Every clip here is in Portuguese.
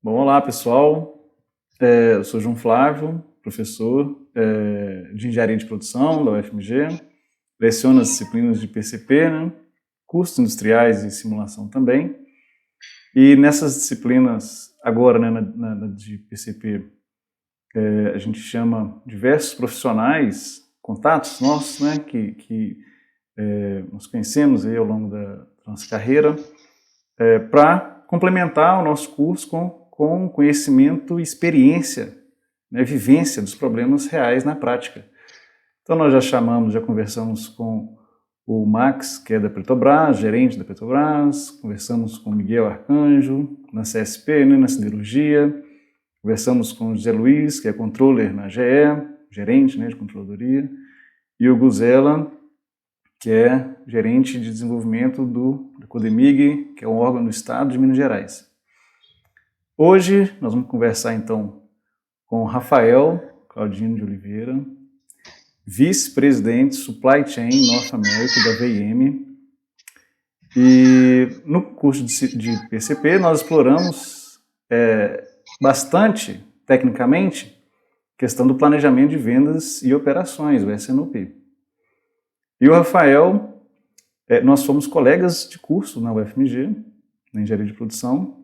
Bom, olá pessoal, eu sou João Flávio, professor de Engenharia de Produção da UFMG, leciono as disciplinas de PCP, né, cursos industriais e simulação também, e nessas disciplinas, agora né, na de PCP, a gente chama diversos profissionais, contatos nossos, né, que nós conhecemos aí ao longo da nossa carreira, para complementar o nosso curso com conhecimento e experiência, né, vivência dos problemas reais na prática. Então nós já conversamos com o Max, que é da Petrobras, gerente da Petrobras, conversamos com o Miguel Arcanjo, na CSP, né, na siderurgia, conversamos com o José Luiz, que é controller na GE, gerente, né, de controladoria, e o Guzela, que é gerente de desenvolvimento do CODEMIG, que é um órgão do Estado de Minas Gerais. Hoje nós vamos conversar então com Rafael Claudino de Oliveira, vice-presidente Supply Chain North America da VIM. E no curso de PCP nós exploramos bastante, tecnicamente, a questão do planejamento de vendas e operações, o SNOP. E o Rafael, nós fomos colegas de curso na UFMG, na Engenharia de Produção,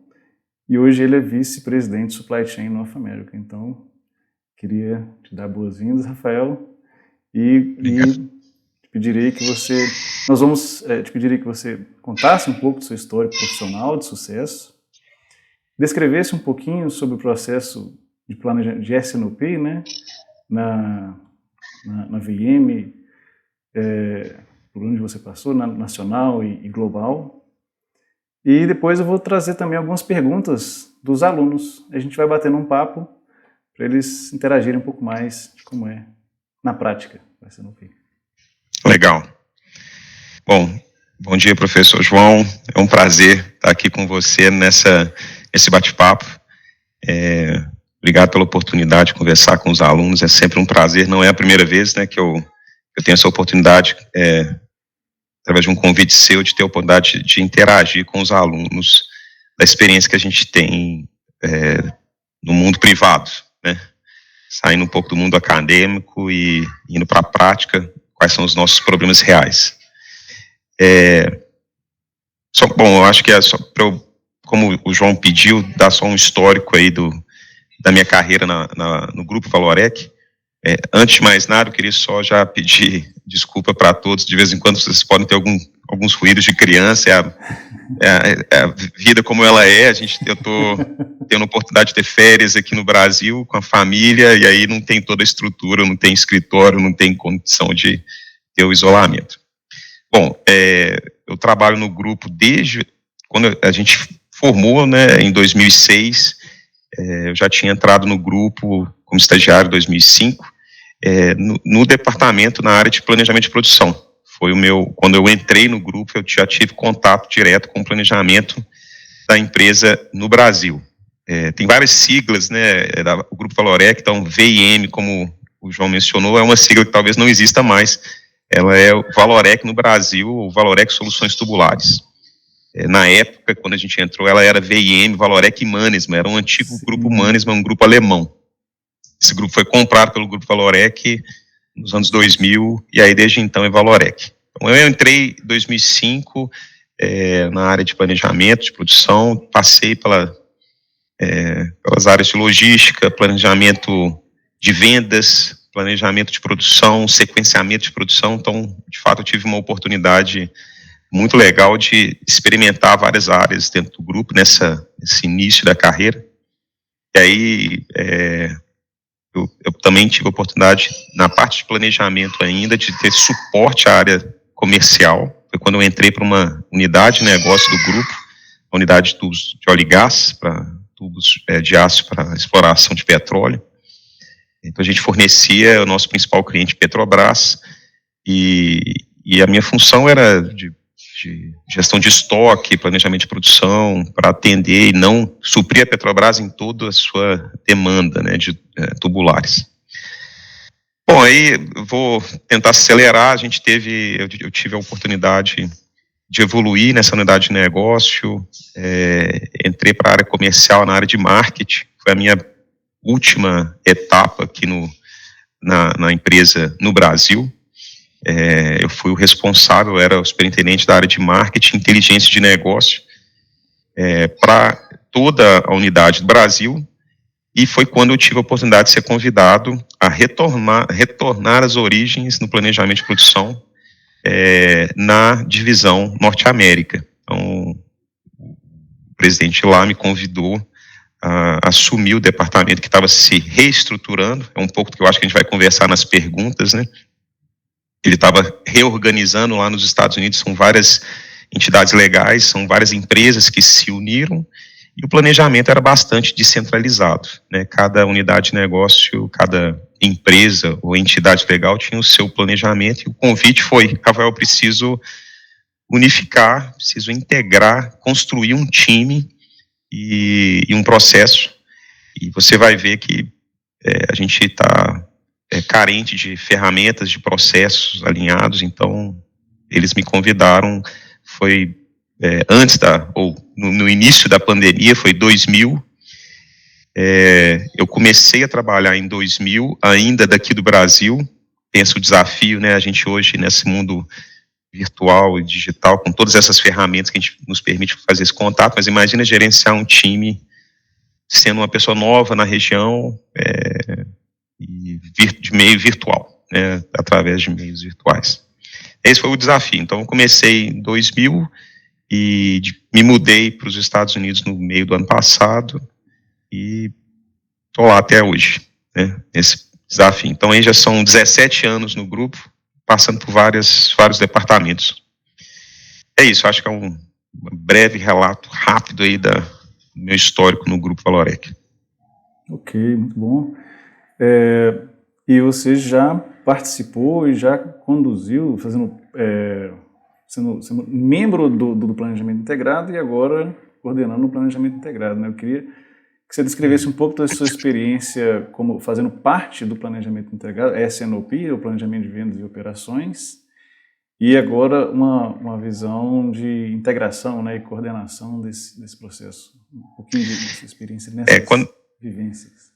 e hoje ele é vice-presidente Supply Chain North America. Então, queria te dar boas-vindas, Rafael, e te pediria que você, te pediria que você contasse um pouco do seu histórico profissional de sucesso, descrevesse um pouquinho sobre o processo de planejamento de SNOP, né, na VIM, por onde você passou, nacional e global. E depois eu vou trazer também algumas perguntas dos alunos. A gente vai batendo um papo para eles interagirem um pouco mais de como é na prática. Vai ser no fim. Legal. Bom dia, professor João. É um prazer estar aqui com você nesse bate-papo. Obrigado pela oportunidade de conversar com os alunos. É sempre um prazer. Não é a primeira vez, né, que eu tenho essa oportunidade, através de um convite seu, de ter a oportunidade de interagir com os alunos da experiência que a gente tem no mundo privado, né? Saindo um pouco do mundo acadêmico e indo para a prática, quais são os nossos problemas reais. Eu acho que é só para eu, como o João pediu, dar só um histórico aí da minha carreira no Grupo Valorec. Antes de mais nada, eu queria só já pedir desculpa para todos. De vez em quando vocês podem ter alguns ruídos de criança. A vida como ela é. Eu estou tendo a oportunidade de ter férias aqui no Brasil com a família, e aí não tem toda a estrutura, não tem escritório, não tem condição de ter o isolamento. Eu trabalho no grupo desde quando a gente formou, né, em 2006. Eu já tinha entrado no grupo como estagiário em 2005, no departamento na área de planejamento de produção. Quando eu entrei no grupo, eu já tive contato direto com o planejamento da empresa no Brasil. Tem várias siglas, né, o Grupo Valorec, então VIM, como o João mencionou, é uma sigla que talvez não exista mais. Ela é o Valorec no Brasil, o Valorec Soluções Tubulares. Na época, quando a gente entrou, ela era VIM, Valorec Mannesmann, era um antigo grupo Mannesmann, um grupo alemão. Esse grupo foi comprado pelo Grupo Valorec nos anos 2000, e aí desde então é Valorec. Então eu entrei em 2005 na área de planejamento, de produção, passei pelas áreas de logística, planejamento de vendas, planejamento de produção, sequenciamento de produção. Então, de fato, eu tive uma oportunidade muito legal de experimentar várias áreas dentro do grupo nesse início da carreira. E aí, eu também tive a oportunidade, na parte de planejamento ainda, de ter suporte à área comercial. Foi quando eu entrei para uma unidade de negócio do grupo, a unidade de tubos de óleo e gás, para tubos de aço para exploração de petróleo. Então, a gente fornecia o nosso principal cliente, Petrobras, e a minha função era de gestão de estoque, planejamento de produção, para atender e não suprir a Petrobras em toda a sua demanda, né, de tubulares. Aí vou tentar acelerar. Eu tive a oportunidade de evoluir nessa unidade de negócio, entrei para a área comercial, na área de marketing, foi a minha última etapa aqui na empresa no Brasil. Eu fui o responsável, era o superintendente da área de marketing, inteligência de negócio, para toda a unidade do Brasil, e foi quando eu tive a oportunidade de ser convidado a retornar às origens no planejamento de produção na divisão Norte-América. Então, o presidente lá me convidou a assumir o departamento que estava se reestruturando, é um pouco do que eu acho que a gente vai conversar nas perguntas, né? Ele estava reorganizando lá nos Estados Unidos, são várias entidades legais, são várias empresas que se uniram, e o planejamento era bastante descentralizado, né? Cada unidade de negócio, cada empresa ou entidade legal tinha o seu planejamento, e o convite foi: Rafael, eu preciso unificar, preciso integrar, construir um time e um processo, e você vai ver que a gente está carente de ferramentas, de processos alinhados. Então eles me convidaram, foi no início da pandemia, foi 2000, eu comecei a trabalhar em 2000, ainda daqui do Brasil. Penso o desafio, né, a gente hoje nesse mundo virtual e digital, com todas essas ferramentas que a gente nos permite fazer esse contato, mas imagina gerenciar um time sendo uma pessoa nova na região, e de meio virtual, né, através de meios virtuais. Esse foi o desafio. Então eu comecei em 2000 e me mudei para os Estados Unidos no meio do ano passado e estou lá até hoje, né, nesse desafio. Então aí já são 17 anos no grupo, passando por vários departamentos. É isso, acho que é um breve relato rápido aí do meu histórico no Grupo Valorec. Ok, muito bom. E você já participou e já conduziu, sendo membro do planejamento integrado e agora coordenando o planejamento integrado, né? Eu queria que você descrevesse um pouco da sua experiência como fazendo parte do planejamento integrado, SNOP, o planejamento de vendas e operações, e agora uma visão de integração, né, e coordenação desse processo. Um pouquinho da sua experiência nessas vivências.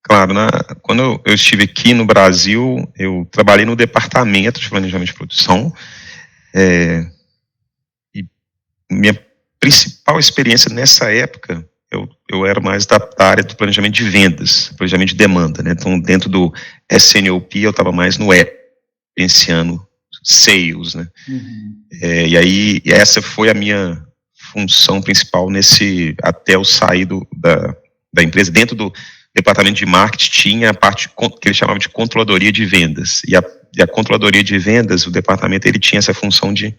Claro, quando eu estive aqui no Brasil, eu trabalhei no departamento de planejamento de produção, e minha principal experiência nessa época, eu era mais da área do planejamento de vendas, planejamento de demanda, né? Então, dentro do SNOP, eu estava mais no gerenciando sales, né? Uhum. E aí, essa foi a minha função principal até eu sair da empresa. Dentro do departamento de marketing tinha a parte que eles chamavam de controladoria de vendas, e a controladoria de vendas, o departamento, ele tinha essa função de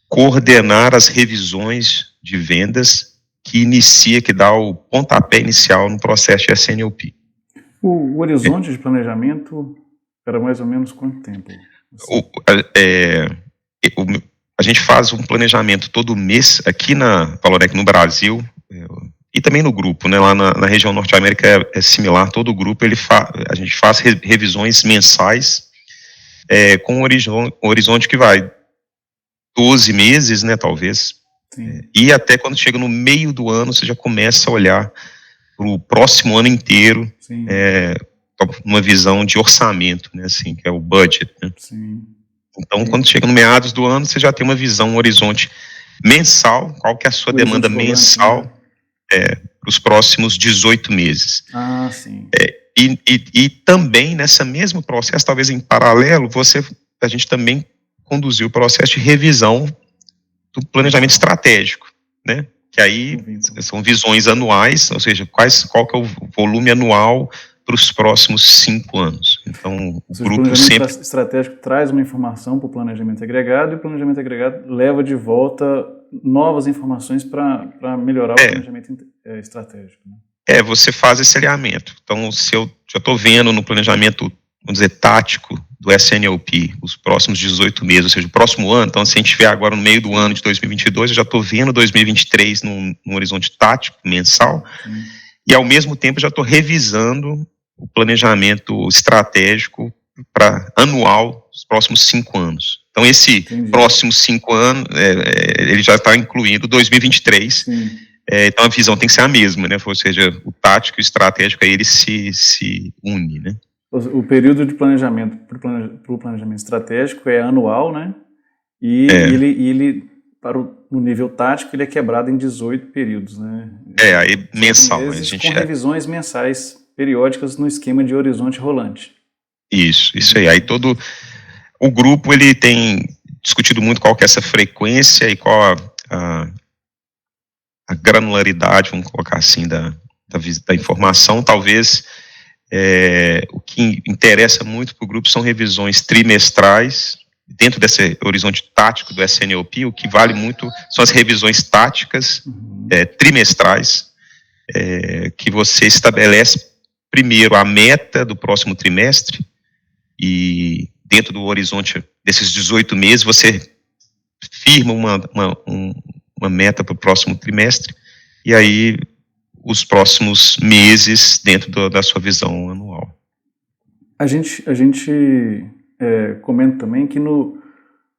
coordenar as revisões de vendas que dá o pontapé inicial no processo de SNOP. O horizonte de planejamento era mais ou menos quanto tempo? A gente faz um planejamento todo mês aqui na Valorec no Brasil, e também no grupo, né? Lá na região Norte-América é similar. Todo o grupo a gente faz revisões mensais, com um horizonte que vai 12 meses, né, talvez. E até quando chega no meio do ano, você já começa a olhar para o próximo ano inteiro, uma visão de orçamento, né, assim, que é o budget, né? Sim. Então, quando chega no meados do ano, você já tem uma visão, um horizonte mensal, qual que é a sua demanda mensal para os próximos 18 meses. Ah, sim. E também, nessa mesmo processo, talvez em paralelo, a gente também conduziu o processo de revisão do planejamento estratégico, né? Que aí são visões anuais, ou seja, qual que é o volume anual para os próximos 5 anos. Então, o grupo sempre... O estratégico traz uma informação para o planejamento agregado, e o planejamento agregado leva de volta novas informações para melhorar o planejamento estratégico, né? Você faz esse alinhamento. Então, se eu já estou vendo no planejamento, vamos dizer, tático do SNOP, os próximos 18 meses, ou seja, o próximo ano, então se a gente estiver agora no meio do ano de 2022, eu já estou vendo 2023 num horizonte tático, mensal, e ao mesmo tempo já estou revisando o planejamento estratégico para anual, os próximos 5 anos. Então, esse próximo 5 anos, ele já está incluindo 2023. Então, a visão tem que ser a mesma, né? Ou seja, o tático e o estratégico, aí ele se une, né? O período de planejamento para o planejamento estratégico é anual, né? E ele no nível tático, ele é quebrado em 18 períodos, né? Aí mensal. Meses, com revisões mensais periódicas no esquema de horizonte rolante. Isso aí. Aí o grupo, ele tem discutido muito qual que é essa frequência e qual a granularidade, vamos colocar assim, da informação. Talvez o que interessa muito para o grupo são revisões trimestrais. Dentro desse horizonte tático do SNOP, o que vale muito são as revisões táticas trimestrais, que você estabelece primeiro a meta do próximo trimestre, e dentro do horizonte desses 18 meses você firma uma meta para o próximo trimestre, e aí os próximos meses dentro da sua visão anual. A gente comento também que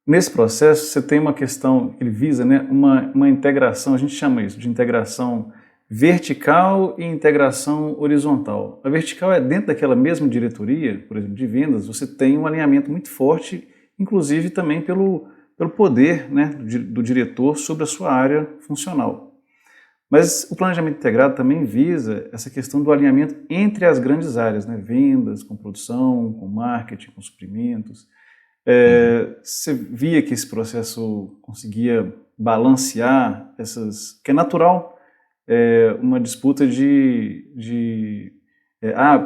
nesse processo você tem uma questão que ele visa, né, uma integração, a gente chama isso de integração vertical e integração horizontal. A vertical é dentro daquela mesma diretoria, por exemplo, de vendas, você tem um alinhamento muito forte, inclusive também pelo poder, né, do diretor sobre a sua área funcional. Mas o planejamento integrado também visa essa questão do alinhamento entre as grandes áreas, né? Vendas, com produção, com marketing, com suprimentos. Você via que esse processo conseguia balancear que é natural, uma disputa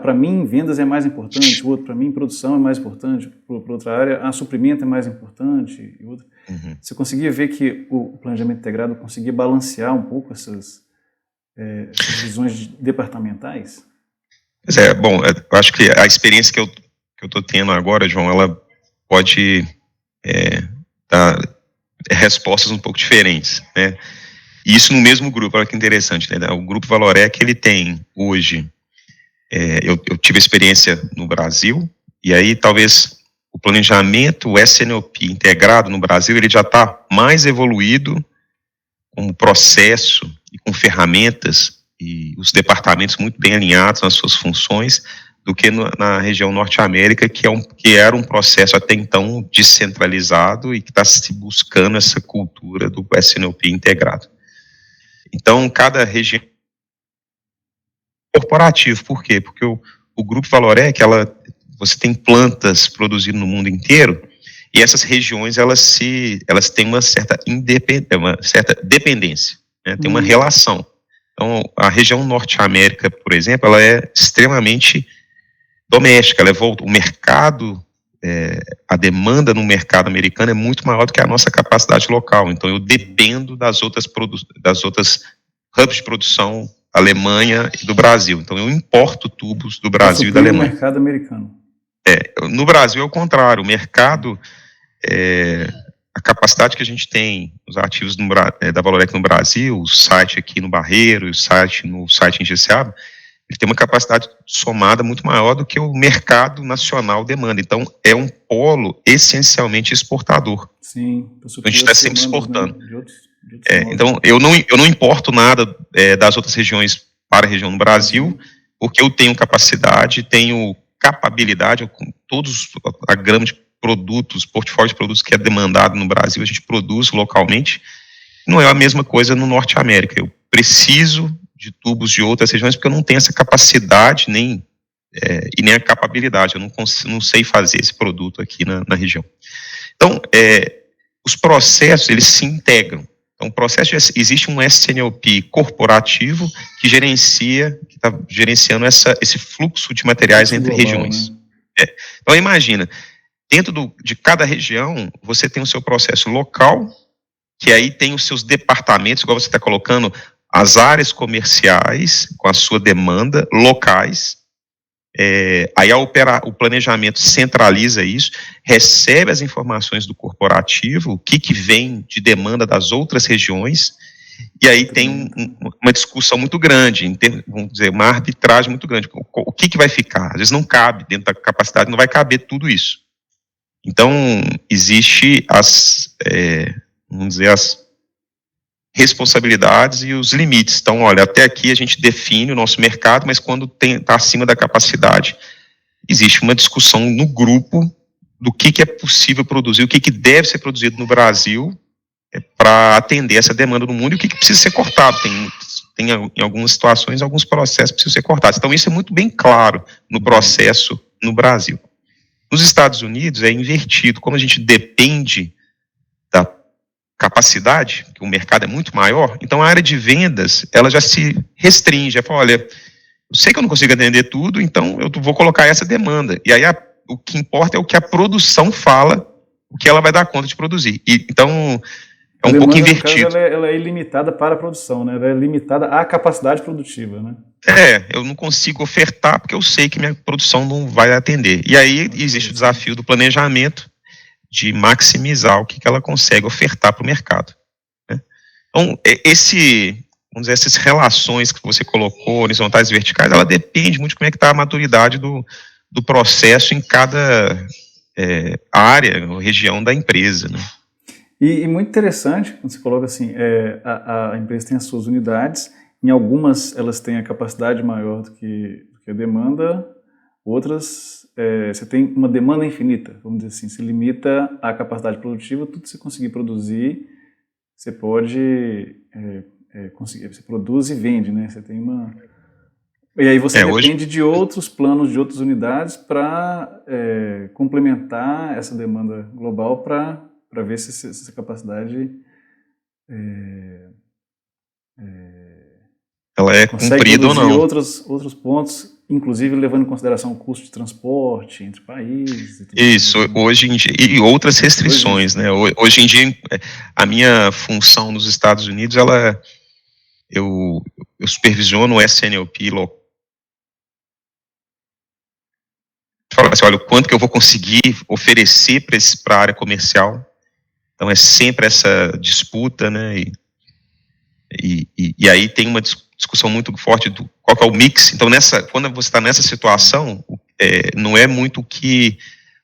para mim vendas é mais importante, o outro para mim produção é mais importante, para outra área suprimento é mais importante, e outra. Você conseguia ver que o planejamento integrado conseguia balancear um pouco essas visões departamentais? Pois bom, eu acho que a experiência que eu estou tendo agora, João, ela pode dar respostas um pouco diferentes, né? E isso no mesmo grupo, olha que interessante, né? O Grupo Valorec, ele tem hoje, eu tive experiência no Brasil, e aí talvez o planejamento, o SNOP integrado no Brasil, ele já está mais evoluído como processo e com ferramentas e os departamentos muito bem alinhados nas suas funções do que na região Norte-América, que era um processo até então descentralizado e que está se buscando essa cultura do SNOP integrado. Então, cada região corporativo, por quê? Porque o Grupo Valorec, você tem plantas produzindo no mundo inteiro, e essas regiões elas têm uma certa dependência, né? Tem uma relação. Então, a região Norte-América, por exemplo, ela é extremamente doméstica, o mercado, a demanda no mercado americano é muito maior do que a nossa capacidade local. Então, eu dependo das outras hubs de produção Alemanha e do Brasil. Então, eu importo tubos do Brasil e da Alemanha. No mercado americano. No Brasil é o contrário, o mercado, a capacidade que a gente tem, os ativos da Valorec no Brasil, o site aqui no Barreiro, o site em Jeceaba, ele tem uma capacidade somada muito maior do que o mercado nacional demanda. Então, é um polo essencialmente exportador. Sim. A gente está sempre exportando. Né? Então, eu não importo nada das outras regiões para a região do Brasil, porque eu tenho capacidade, tenho capabilidade, com a gama de produtos, portfólio de produtos que é demandado no Brasil, a gente produz localmente. Não é a mesma coisa no Norte América. Eu preciso de tubos de outras regiões porque eu não tenho essa capacidade e nem a capabilidade. Eu não sei fazer esse produto aqui na região. Então, os processos, eles se integram. Então, existe um SNOP corporativo que está gerenciando esse fluxo de materiais entre global, regiões. Né? Então, imagina, dentro de cada região, você tem o seu processo local, que aí tem os seus departamentos, igual você está colocando, as áreas comerciais, com a sua demanda, locais. Aí o planejamento centraliza isso, recebe as informações do corporativo, o que vem de demanda das outras regiões, e aí tem uma discussão muito grande, vamos dizer, uma arbitragem muito grande. O que vai ficar? Às vezes não cabe, dentro da capacidade, não vai caber tudo isso. Então, existe vamos dizer, as responsabilidades e os limites. Então, olha, até aqui a gente define o nosso mercado, mas quando está acima da capacidade, existe uma discussão no grupo do que é possível produzir, o que deve ser produzido no Brasil para atender essa demanda do mundo e o que precisa ser cortado. Tem em algumas situações, alguns processos precisam ser cortados. Então, isso é muito bem claro no processo no Brasil. Nos Estados Unidos é invertido. Como a gente depende da capacidade, que o mercado é muito maior, então a área de vendas, ela já se restringe. Ela fala, olha, eu sei que eu não consigo atender tudo, então eu vou colocar essa demanda. E aí o que importa é o que a produção fala, o que ela vai dar conta de produzir. Então, é um pouco invertido. No caso, ela é ilimitada para a produção, né? Ela é limitada à capacidade produtiva, né? Eu não consigo ofertar porque eu sei que minha produção não vai atender. E aí existe o desafio do planejamento de maximizar o que ela consegue ofertar para o mercado, né? Então, vamos dizer, essas relações que você colocou, horizontais e verticais, ela depende muito de como é que está a maturidade do processo em cada área ou região da empresa, né? E muito interessante, quando você coloca assim, a empresa tem as suas unidades, em algumas elas têm a capacidade maior do que a demanda, outras você tem uma demanda infinita, vamos dizer assim, se limita à capacidade produtiva, tudo que você conseguir produzir, você pode conseguir, você produz e vende, né? Você tem uma... E aí você depende de outros planos, de outras unidades para complementar essa demanda global para ver se essa capacidade ela é cumprida ou não. Outros pontos, inclusive levando em consideração o custo de transporte entre países. Isso, hoje em dia, e outras restrições, né? Hoje em dia, a minha função nos Estados Unidos, eu supervisiono o SNLP local. Fala assim, olha, o quanto que eu vou conseguir oferecer para a área comercial. Então é sempre essa disputa, né? E aí tem uma discussão muito forte do qual que é o mix. Então, quando você está nessa situação, não é muito o que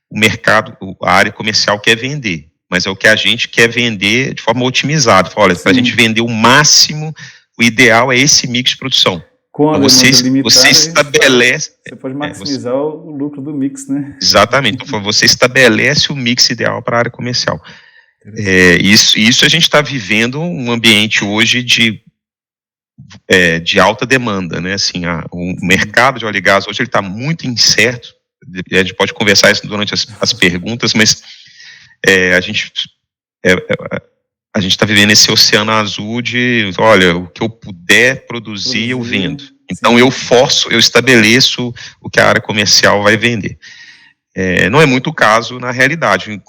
o mercado, a área comercial quer vender, mas é o que a gente quer vender de forma otimizada. Fala, olha, para a gente vender o máximo, o ideal é esse mix de produção. Com a você estabelece... Você pode maximizar o lucro do mix, né? Exatamente. Então, você estabelece o mix ideal para a área comercial. Isso a gente está vivendo um ambiente hoje de alta demanda, né? Assim, o mercado de óleo e gás hoje ele está muito incerto. A gente pode conversar isso durante as perguntas, mas a gente está vivendo esse oceano azul de, olha, o que eu puder produzir eu vendo. Então eu estabeleço o que a área comercial vai vender. Não é muito o caso na realidade.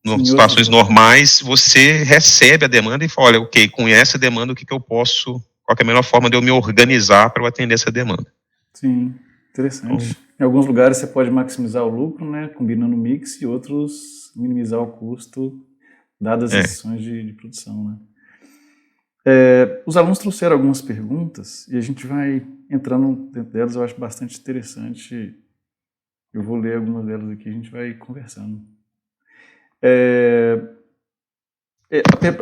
Em situações normais, você recebe a demanda e fala, olha, ok, com essa demanda, o que eu posso, qual é a melhor forma de eu me organizar para eu atender essa demanda. Sim, interessante. Então, em alguns lugares você pode maximizar o lucro, né, combinando o mix, e outros minimizar o custo, dadas as decisões de produção, né. Os alunos trouxeram algumas perguntas e a gente vai entrando dentro delas, eu acho bastante interessante. Eu vou ler algumas delas aqui e a gente vai conversando.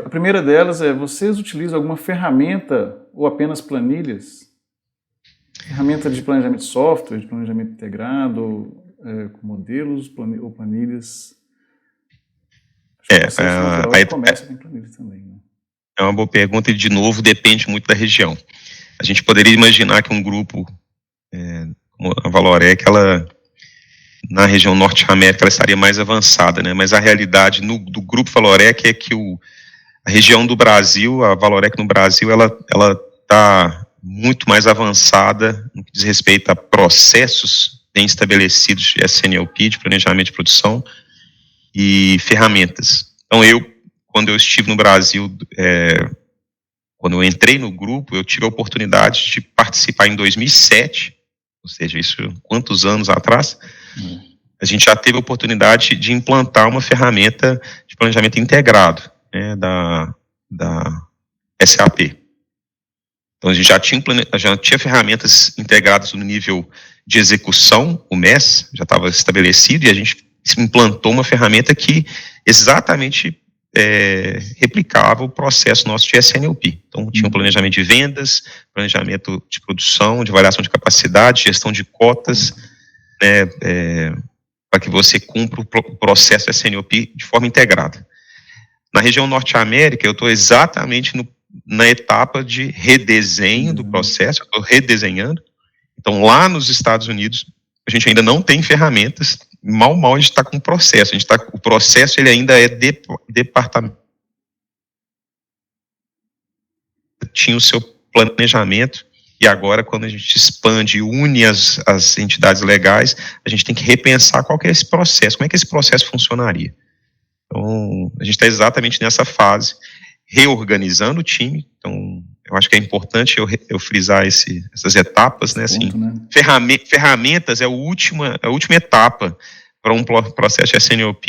A primeira delas vocês utilizam alguma ferramenta ou apenas planilhas? Ferramenta de planejamento de software, de planejamento integrado, com modelos ou planilhas? Aí começa com planilhas também, né? É uma boa pergunta e, de novo, depende muito da região. A gente poderia imaginar que um grupo, como a Valorec, ela... na região Norte-América ela estaria mais avançada, né? Mas a realidade do grupo Valorec é que a região do Brasil, a Valorec no Brasil, ela está muito mais avançada no que diz respeito a processos bem estabelecidos de SNLP, de planejamento de produção, e ferramentas. Então quando eu estive no Brasil, quando eu entrei no grupo, eu tive a oportunidade de participar em 2007, ou seja, isso quantos anos atrás, a gente já teve a oportunidade de implantar uma ferramenta de planejamento integrado, né, da SAP. Então a gente já tinha ferramentas integradas no nível de execução, o MES já estava estabelecido, e a gente implantou uma ferramenta que exatamente replicava o processo nosso de SNOP. Então, tinha um planejamento de vendas, planejamento de produção, de avaliação de capacidade, gestão de cotas, né, para que você cumpra o processo SNOP de forma integrada. Na região Norte-América, eu estou exatamente na etapa de redesenho do processo, eu estou redesenhando. Então, lá nos Estados Unidos, a gente ainda não tem ferramentas, mal a gente está com o processo. O processo ele ainda é departamento. Tinha o seu planejamento, e agora, quando a gente expande e une as entidades legais, a gente tem que repensar qual que é esse processo, como é que esse processo funcionaria. Então, a gente está exatamente nessa fase, reorganizando o time. Então, eu acho que é importante eu frisar essas etapas, né? Assim, ferramentas é a última etapa para um processo de SNOP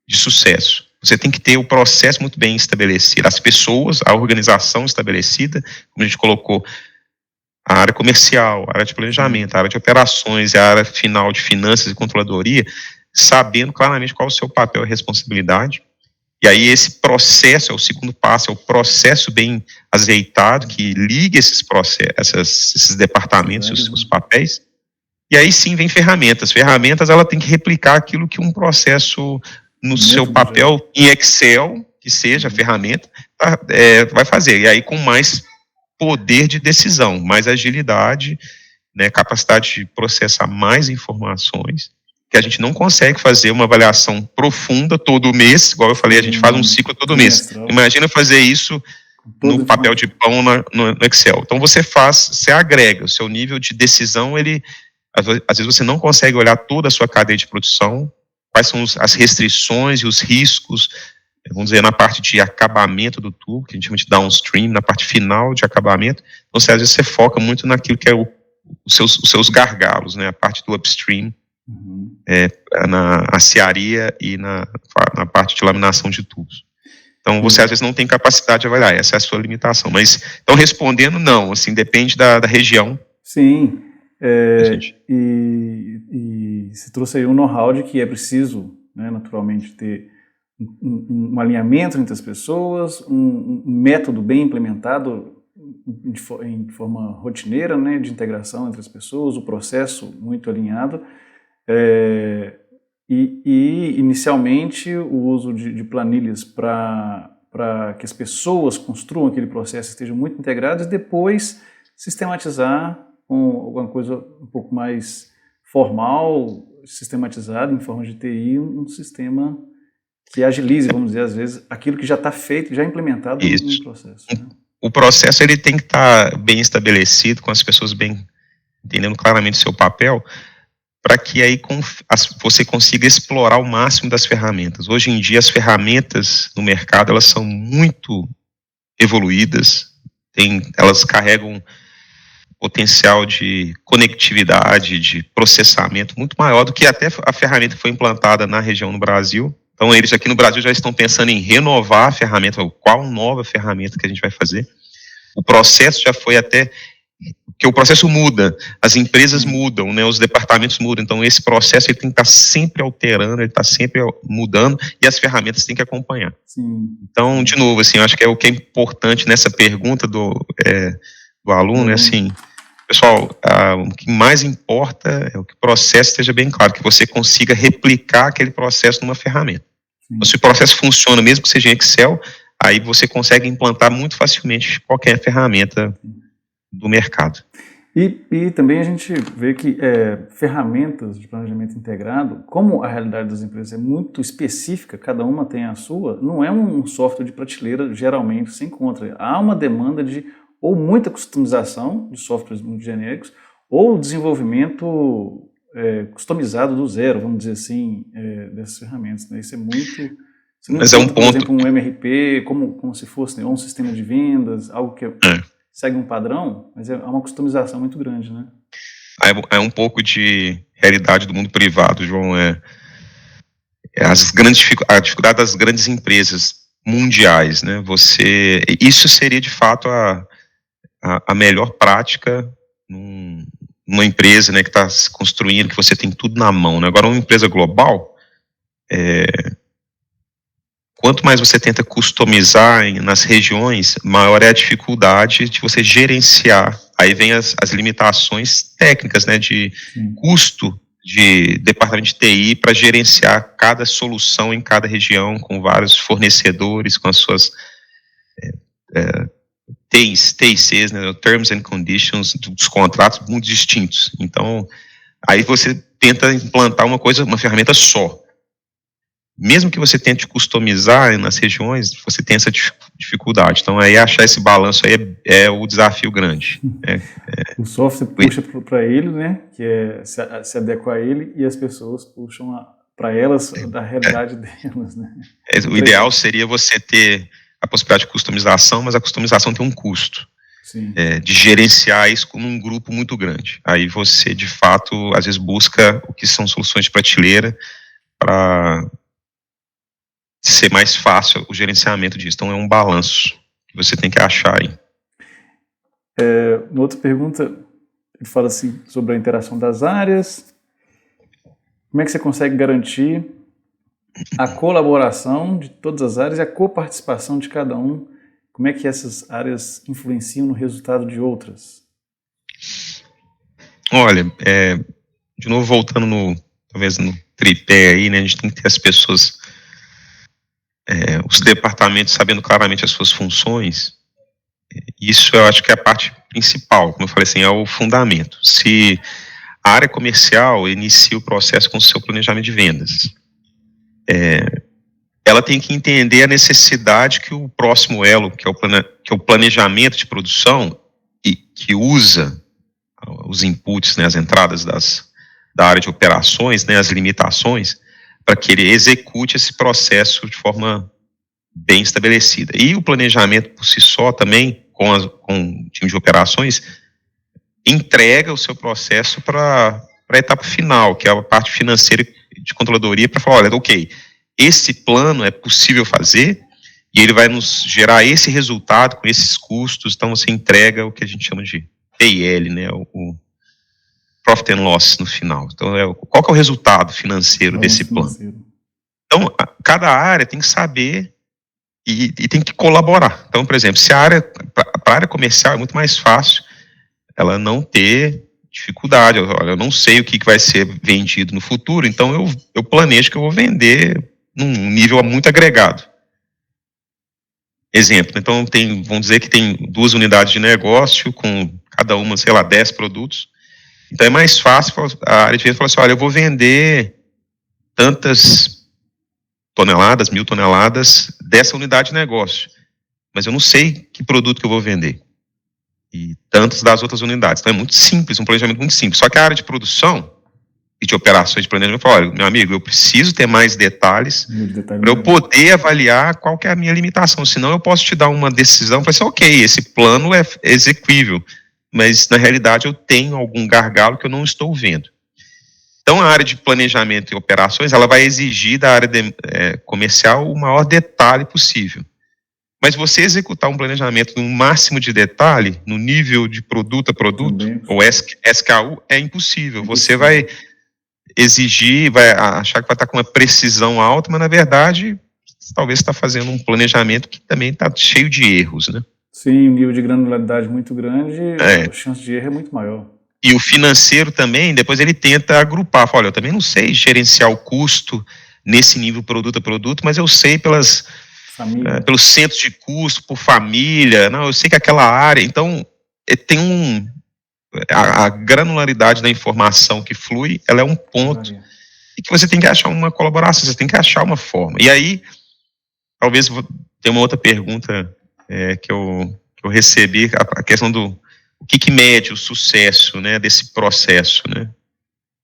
de sucesso. Você tem que ter o processo muito bem estabelecido, as pessoas, a organização estabelecida, como a gente colocou, a área comercial, a área de planejamento, a área de operações, a área final de finanças e controladoria, sabendo claramente qual é o seu papel e responsabilidade. E aí esse processo é o segundo passo, é o processo bem azeitado, que liga esses processos, esses departamentos, os papéis. E aí sim vem ferramentas. Ferramentas, ela tem que replicar aquilo que um processo no seu papel em Excel, que seja a ferramenta, vai fazer. E aí com mais poder de decisão, mais agilidade, né, capacidade de processar mais informações, que a gente não consegue fazer uma avaliação profunda todo mês, igual eu falei, a gente faz um ciclo todo mês. Imagina fazer isso no papel de pão no Excel. Então você agrega, o seu nível de decisão, às vezes você não consegue olhar toda a sua cadeia de produção, quais são as restrições e os riscos, vamos dizer, na parte de acabamento do tubo, que a gente chama de downstream, na parte final de acabamento. Então, às vezes você foca muito naquilo que é os seus gargalos, né, a parte do upstream, na aciaria e na parte de laminação de tubos. Então, você às vezes não tem capacidade de avaliar, essa é a sua limitação. Mas, então, respondendo, não, assim, depende da região. Sim, e você trouxe aí um know-how de que é preciso, né, naturalmente, ter um alinhamento entre as pessoas, um método bem implementado em forma rotineira, né, de integração entre as pessoas, o processo muito alinhado, e inicialmente o uso de planilhas para que as pessoas construam aquele processo, estejam muito integradas, e depois sistematizar com alguma coisa um pouco mais formal, sistematizado em forma de TI, um sistema que agilize, vamos dizer, às vezes, aquilo que já está feito, já implementado no processo. Né? O processo ele tem que estar bem estabelecido, com as pessoas bem entendendo claramente o seu papel, para que aí você consiga explorar o máximo das ferramentas. Hoje em dia, as ferramentas no mercado, elas são muito evoluídas, elas carregam potencial de conectividade, de processamento muito maior do que até a ferramenta que foi implantada na região no Brasil. Então, eles aqui no Brasil já estão pensando em renovar a ferramenta, qual nova ferramenta que a gente vai fazer. O processo já foi até... Porque o processo muda, as empresas mudam, né, os departamentos mudam, então esse processo ele tem que estar sempre alterando, ele está sempre mudando, e as ferramentas têm que acompanhar. Sim. Então, de novo, assim, eu acho que o que é importante nessa pergunta do aluno é assim, pessoal, o que mais importa é o que o processo esteja bem claro, que você consiga replicar aquele processo numa ferramenta. Então, se o processo funciona, mesmo que seja em Excel, aí você consegue implantar muito facilmente qualquer ferramenta do mercado. E também a gente vê que ferramentas de planejamento integrado, como a realidade das empresas é muito específica, cada uma tem a sua, não é um software de prateleira, geralmente se encontra. Há uma demanda de ou muita customização de softwares muito genéricos, ou desenvolvimento customizado do zero, vamos dizer assim, dessas ferramentas. Né? Isso é muito... Mas é um ponto... Por exemplo, um MRP, como se fosse, né, um sistema de vendas, algo que segue um padrão, mas é uma customização muito grande, né? É um pouco de realidade do mundo privado, João. A dificuldade das grandes empresas mundiais, né? Isso seria de fato a melhor prática numa empresa, né, que está se construindo, que você tem tudo na mão, né? Agora, uma empresa global, quanto mais você tenta customizar nas regiões, maior é a dificuldade de você gerenciar. Aí vem as limitações técnicas, né, de custo de departamento de TI para gerenciar cada solução em cada região, com vários fornecedores, com as suas TICs, né, Terms and Conditions, dos contratos muito distintos. Então, aí você tenta implantar uma ferramenta só. Mesmo que você tente customizar nas regiões, você tem essa dificuldade. Então, aí achar esse balanço aí é o desafio grande. O software puxa para ele, né, que se adequa a ele, e as pessoas puxam para elas da realidade delas, né. O ideal seria você ter a possibilidade de customização, mas a customização tem um custo. De gerenciar isso com um grupo muito grande. Aí você, de fato, às vezes busca o que são soluções de prateleira para ser mais fácil o gerenciamento disso. Então é um balanço que você tem que achar aí. Uma outra pergunta, ele fala assim, sobre a interação das áreas. Como é que você consegue garantir a colaboração de todas as áreas e a coparticipação de cada um? Como é que essas áreas influenciam no resultado de outras? Olha, de novo voltando talvez no tripé aí, né, a gente tem que ter as pessoas, os departamentos sabendo claramente as suas funções. Isso eu acho que é a parte principal, como eu falei assim, é o fundamento. Se a área comercial inicia o processo com o seu planejamento de vendas, ela tem que entender a necessidade que o próximo elo, que é o planejamento de produção, e que usa os inputs, né, as entradas da área de operações, né, as limitações, para que ele execute esse processo de forma bem estabelecida. E o planejamento por si só também, com o time de operações, entrega o seu processo para a etapa final, que é a parte financeira de controladoria, para falar, olha, ok, esse plano é possível fazer e ele vai nos gerar esse resultado com esses custos. Então você entrega o que a gente chama de PL, né, o Profit and Loss no final. Então qual que é o resultado financeiro desse plano? Então cada área tem que saber e tem que colaborar. Então, por exemplo, se para a área comercial é muito mais fácil ela não ter dificuldade. Olha, eu não sei o que vai ser vendido no futuro, então eu planejo que eu vou vender num nível muito agregado. Exemplo, então vamos dizer que tem 2 unidades de negócio, com cada uma, sei lá, 10 produtos. Então é mais fácil a área de venda falar assim, olha, eu vou vender tantas toneladas, 1.000 toneladas dessa unidade de negócio, mas eu não sei que produto que eu vou vender. E tantas das outras unidades. Então é muito simples, um planejamento muito simples. Só que a área de produção e de operações de planejamento fala, olha, meu amigo, eu preciso ter mais detalhes para eu poder avaliar qual que é a minha limitação, senão eu posso te dar uma decisão, para assim, ok, esse plano é execuível, mas na realidade eu tenho algum gargalo que eu não estou vendo. Então a área de planejamento e operações, ela vai exigir da área comercial o maior detalhe possível. Mas você executar um planejamento no máximo de detalhe, no nível de produto a produto, também, ou SKU, é impossível. Você vai exigir, vai achar que vai estar com uma precisão alta, mas na verdade, talvez você está fazendo um planejamento que também está cheio de erros, né? Sim, um nível de granularidade muito grande, a chance de erro é muito maior. E o financeiro também, depois ele tenta agrupar, fala, olha, eu também não sei gerenciar o custo nesse nível produto a produto, mas eu sei pelos centros de custo, por família, não, eu sei que aquela área, então tem a granularidade da informação que flui, ela é um ponto e que você tem que achar uma colaboração, você tem que achar uma forma. E aí, talvez tenha uma outra pergunta que eu recebi, a questão do o que mede o sucesso, né, desse processo, né?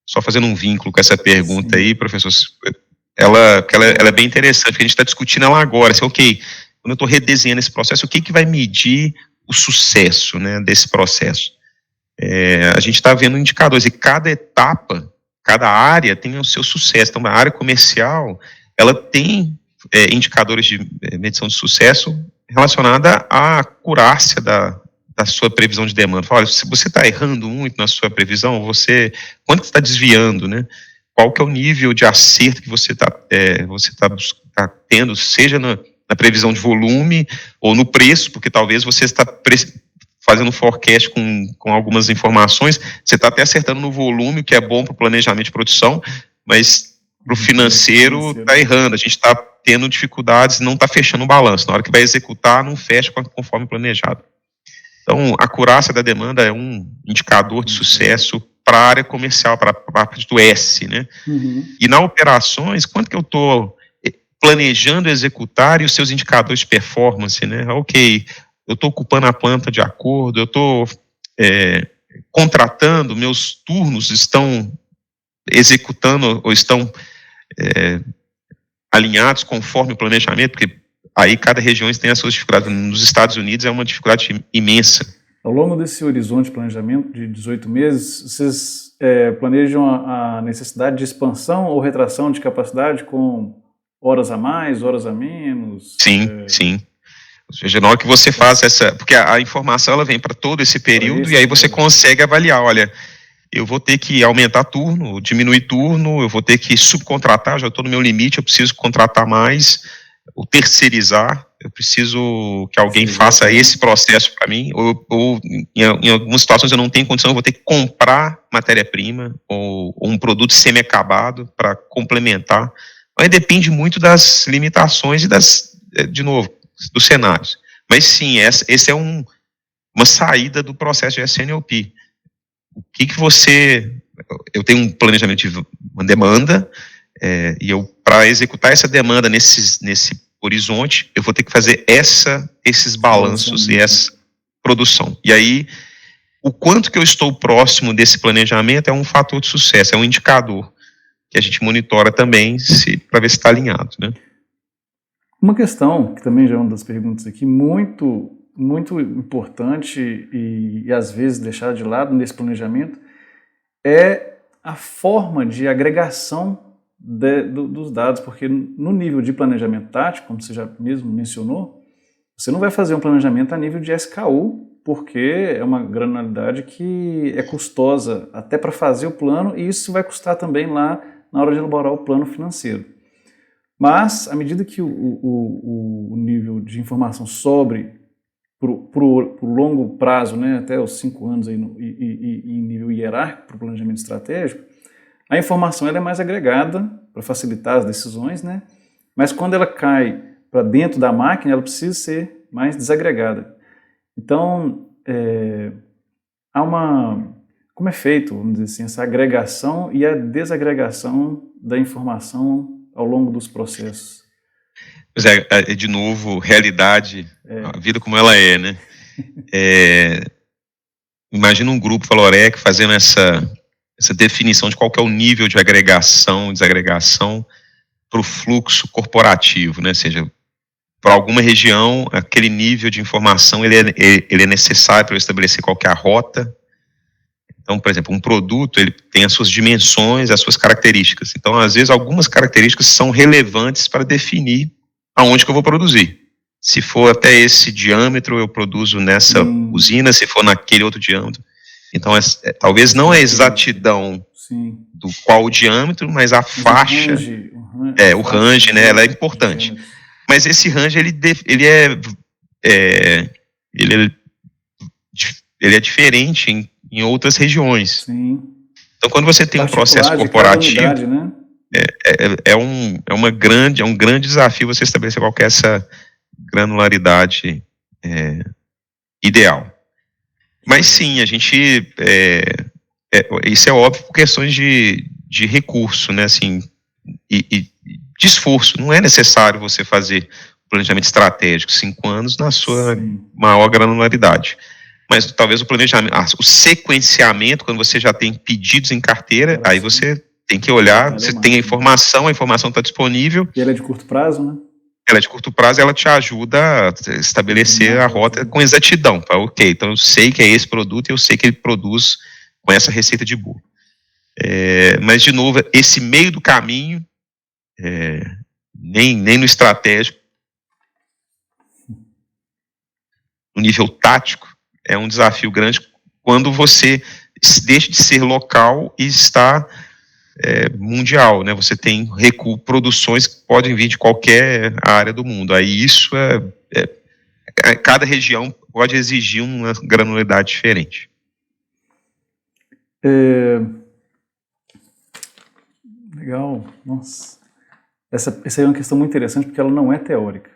Só fazendo um vínculo com essa pergunta. Sim. Aí, professor, ela é bem interessante, porque a gente está discutindo ela agora, assim, ok, quando eu estou redesenhando esse processo, o que vai medir o sucesso, né, desse processo? A gente está vendo indicadores, e cada etapa, cada área tem o seu sucesso. Então, a área comercial, ela tem indicadores de medição de sucesso relacionada à acurácia da sua previsão de demanda. Olha, se você está errando muito na sua previsão, quanto você está desviando, né? qual que é o nível de acerto que você tá tendo, seja na previsão de volume ou no preço, porque talvez você está fazendo forecast com algumas informações, você está até acertando no volume, o que é bom para o planejamento de produção, mas para o financeiro está errando, a gente está tendo dificuldades, não está fechando o balanço, na hora que vai executar, não fecha conforme planejado. Então, a acurácia da demanda é um indicador de sucesso para a área comercial, para a parte do S, né? E na operações, quanto que eu estou planejando executar e os seus indicadores de performance, né? Ok, eu estou ocupando a planta de acordo, eu estou contratando, meus turnos estão executando ou estão alinhados conforme o planejamento, porque aí cada região tem as suas dificuldades. Nos Estados Unidos é uma dificuldade imensa. Ao longo desse horizonte de planejamento de 18 meses, vocês planejam a necessidade de expansão ou retração de capacidade com horas a mais, horas a menos? Sim. Ou seja, na hora que você faz porque a informação ela vem para todo esse período e aí você consegue avaliar, olha, eu vou ter que aumentar turno, diminuir turno, eu vou ter que subcontratar, já estou no meu limite, eu preciso contratar mais, ou terceirizar, eu preciso que alguém faça esse processo para mim, ou em algumas situações eu não tenho condição, eu vou ter que comprar matéria-prima ou um produto semi-acabado para complementar. Mas depende muito das limitações e de novo, dos cenários. Mas sim, esse é uma saída do processo de SNOP. O que eu tenho um planejamento de uma demanda, e para executar essa demanda nesse horizonte, eu vou ter que fazer esses balanços e essa produção. E aí, o quanto que eu estou próximo desse planejamento é um fator de sucesso, é um indicador que a gente monitora também para ver se está alinhado, né? Uma questão, que também já é uma das perguntas aqui, muito, muito importante e às vezes deixada de lado nesse planejamento, é a forma de agregação dos dados, porque no nível de planejamento tático, como você já mesmo mencionou, você não vai fazer um planejamento a nível de SKU, porque é uma granularidade que é custosa até para fazer o plano, e isso vai custar também lá na hora de elaborar o plano financeiro. Mas, à medida que o nível de informação sobre por longo prazo, né, até os 5 anos aí em nível hierárquico para o planejamento estratégico, a informação ela é mais agregada para facilitar as decisões, né, mas quando ela cai para dentro da máquina, ela precisa ser mais desagregada. Então, como é feito, vamos dizer assim, essa agregação e a desagregação da informação ao longo dos processos? Pois de novo, realidade, a vida como ela é, né? Imagina um grupo Valorec fazendo essa definição de qual que é o nível de agregação e desagregação para o fluxo corporativo, né? Ou seja, para alguma região, aquele nível de informação ele é necessário para eu estabelecer qual que é a rota. Então, por exemplo, um produto ele tem as suas dimensões, as suas características. Então, às vezes, algumas características são relevantes para definir aonde que eu vou produzir. Se for até esse diâmetro, eu produzo nessa usina, se for naquele outro diâmetro. Então, talvez não a exatidão do qual o diâmetro, mas a faixa, o range, né, ela é importante. Mas esse range, ele é diferente em outras regiões. Sim. Então, quando você tem um processo corporativo, unidade, né? é um grande desafio você estabelecer qual que é essa granularidade ideal. Mas sim, a gente isso é óbvio por questões de recurso, né? Assim, e de esforço. Não é necessário você fazer planejamento estratégico 5 anos na sua maior granularidade. Mas talvez o planejamento, o sequenciamento, quando você já tem pedidos em carteira, aí você tem que olhar, você tem a informação está disponível. E ela é de curto prazo, né? Ela é de curto prazo e ela te ajuda a estabelecer a rota com exatidão. Ok, então eu sei que é esse produto e eu sei que ele produz com essa receita de bolo. Mas, de novo, esse meio do caminho, nem no estratégico, no nível tático, é um desafio grande quando você deixa de ser local e está mundial, né? Você tem produções que podem vir de qualquer área do mundo. Aí isso cada região pode exigir uma granularidade diferente. Legal, nossa. Essa é uma questão muito interessante porque ela não é teórica,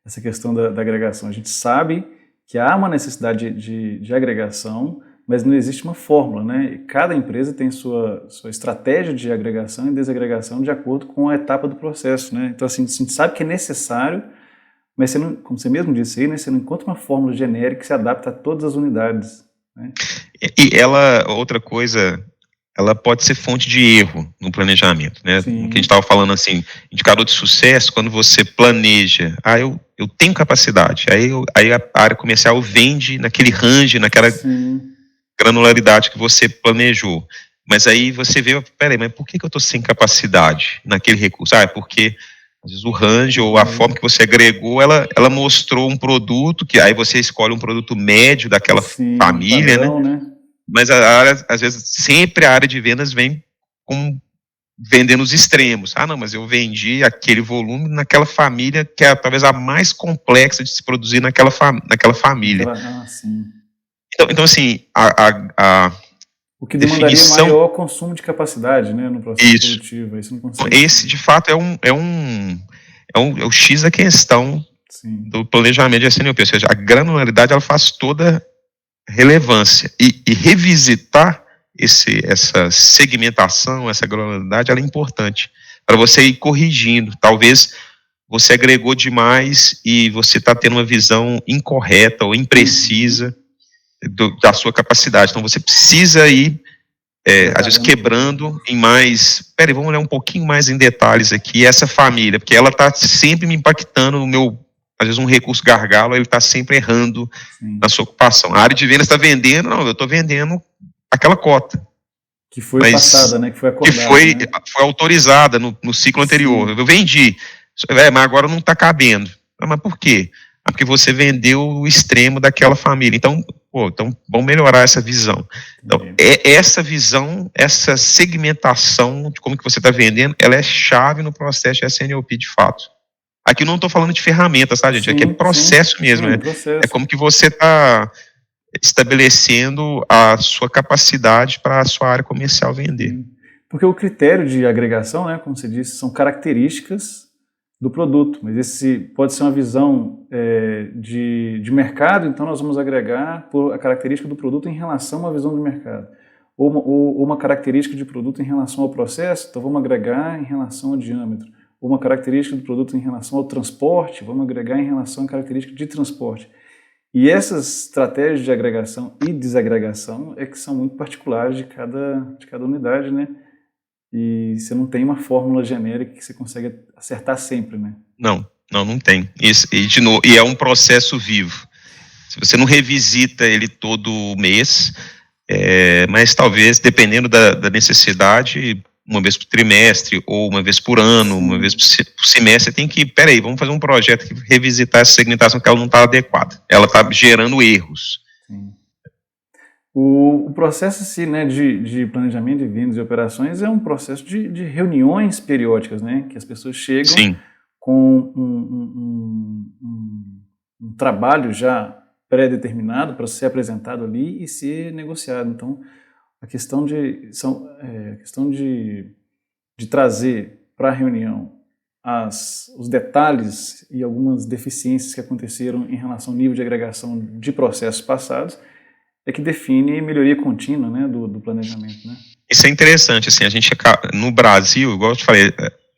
essa questão da agregação. A gente sabe que há uma necessidade de agregação, mas não existe uma fórmula, né? Cada empresa tem sua estratégia de agregação e desagregação de acordo com a etapa do processo, né? Então, assim, a gente sabe que é necessário, mas você não, como você mesmo disse aí, né, você não encontra uma fórmula genérica que se adapta a todas as unidades, né? E outra coisa, ela pode ser fonte de erro no planejamento, né? Sim. O que a gente estava falando assim, indicador de sucesso, quando você planeja, eu tenho capacidade, aí a área comercial vende naquele range, naquela granularidade que você planejou. Mas aí você vê, peraí, mas por que eu estou sem capacidade naquele recurso? É porque às vezes o range ou a forma que você agregou, ela mostrou um produto, que aí você escolhe um produto médio daquela família, padrão, né? Mas às vezes sempre a área de vendas vem vendendo os extremos. Não, mas eu vendi aquele volume naquela família que é talvez a mais complexa de se produzir naquela família. Sim. Então assim, o que demandaria maior consumo de capacidade, né, no processo produtivo. Isso não consegue. Esse, de fato, é o X da questão do planejamento de SNOP. Ou seja, a granularidade ela faz toda relevância. E revisitar essa segmentação, essa granularidade, ela é importante para você ir corrigindo. Talvez você agregou demais e você está tendo uma visão incorreta ou imprecisa da sua capacidade. Então você precisa ir, às vezes, quebrando em mais... Peraí, vamos olhar um pouquinho mais em detalhes aqui, essa família, porque ela está sempre me impactando no meu... Às vezes um recurso gargalo, ele está sempre errando na sua ocupação. A área de vendas está vendendo, não, eu estou vendendo aquela cota. Que foi passada, né? Que foi acordada. Que foi autorizada no ciclo anterior. Eu vendi, mas agora não está cabendo. Mas por quê? Porque você vendeu o extremo daquela família. Então vamos melhorar essa visão. Então, essa visão, essa segmentação de como que você está vendendo, ela é chave no processo de SNOP de fato. Aqui eu não estou falando de ferramentas, tá, gente? Aqui é processo mesmo. É como que você está estabelecendo a sua capacidade para a sua área comercial vender. Porque o critério de agregação, né, como você disse, são características do produto, mas esse pode ser uma visão de mercado, então nós vamos agregar por a característica do produto em relação a uma visão de mercado. Ou uma característica de produto em relação ao processo, então vamos agregar em relação ao diâmetro. Ou uma característica do produto em relação ao transporte, vamos agregar em relação à característica de transporte. E essas estratégias de agregação e desagregação que são muito particulares de cada unidade, né? E você não tem uma fórmula genérica que você consegue acertar sempre, né? Não tem. E é um processo vivo. Se você não revisita ele todo mês, mas talvez, dependendo da necessidade, uma vez por trimestre, ou uma vez por ano, uma vez por semestre, você tem que, peraí, vamos fazer um projeto que revisitar essa segmentação, que ela não está adequada. Ela está gerando erros. Sim. O processo assim, né, de planejamento de vendas e operações é um processo de reuniões periódicas, né, que as pessoas chegam com um trabalho já pré-determinado para ser apresentado ali e ser negociado. Então, a questão de trazer para a reunião os detalhes e algumas deficiências que aconteceram em relação ao nível de agregação de processos passados é que define melhoria contínua, né, do planejamento, né? Isso é interessante, assim, a gente no Brasil, igual eu te falei,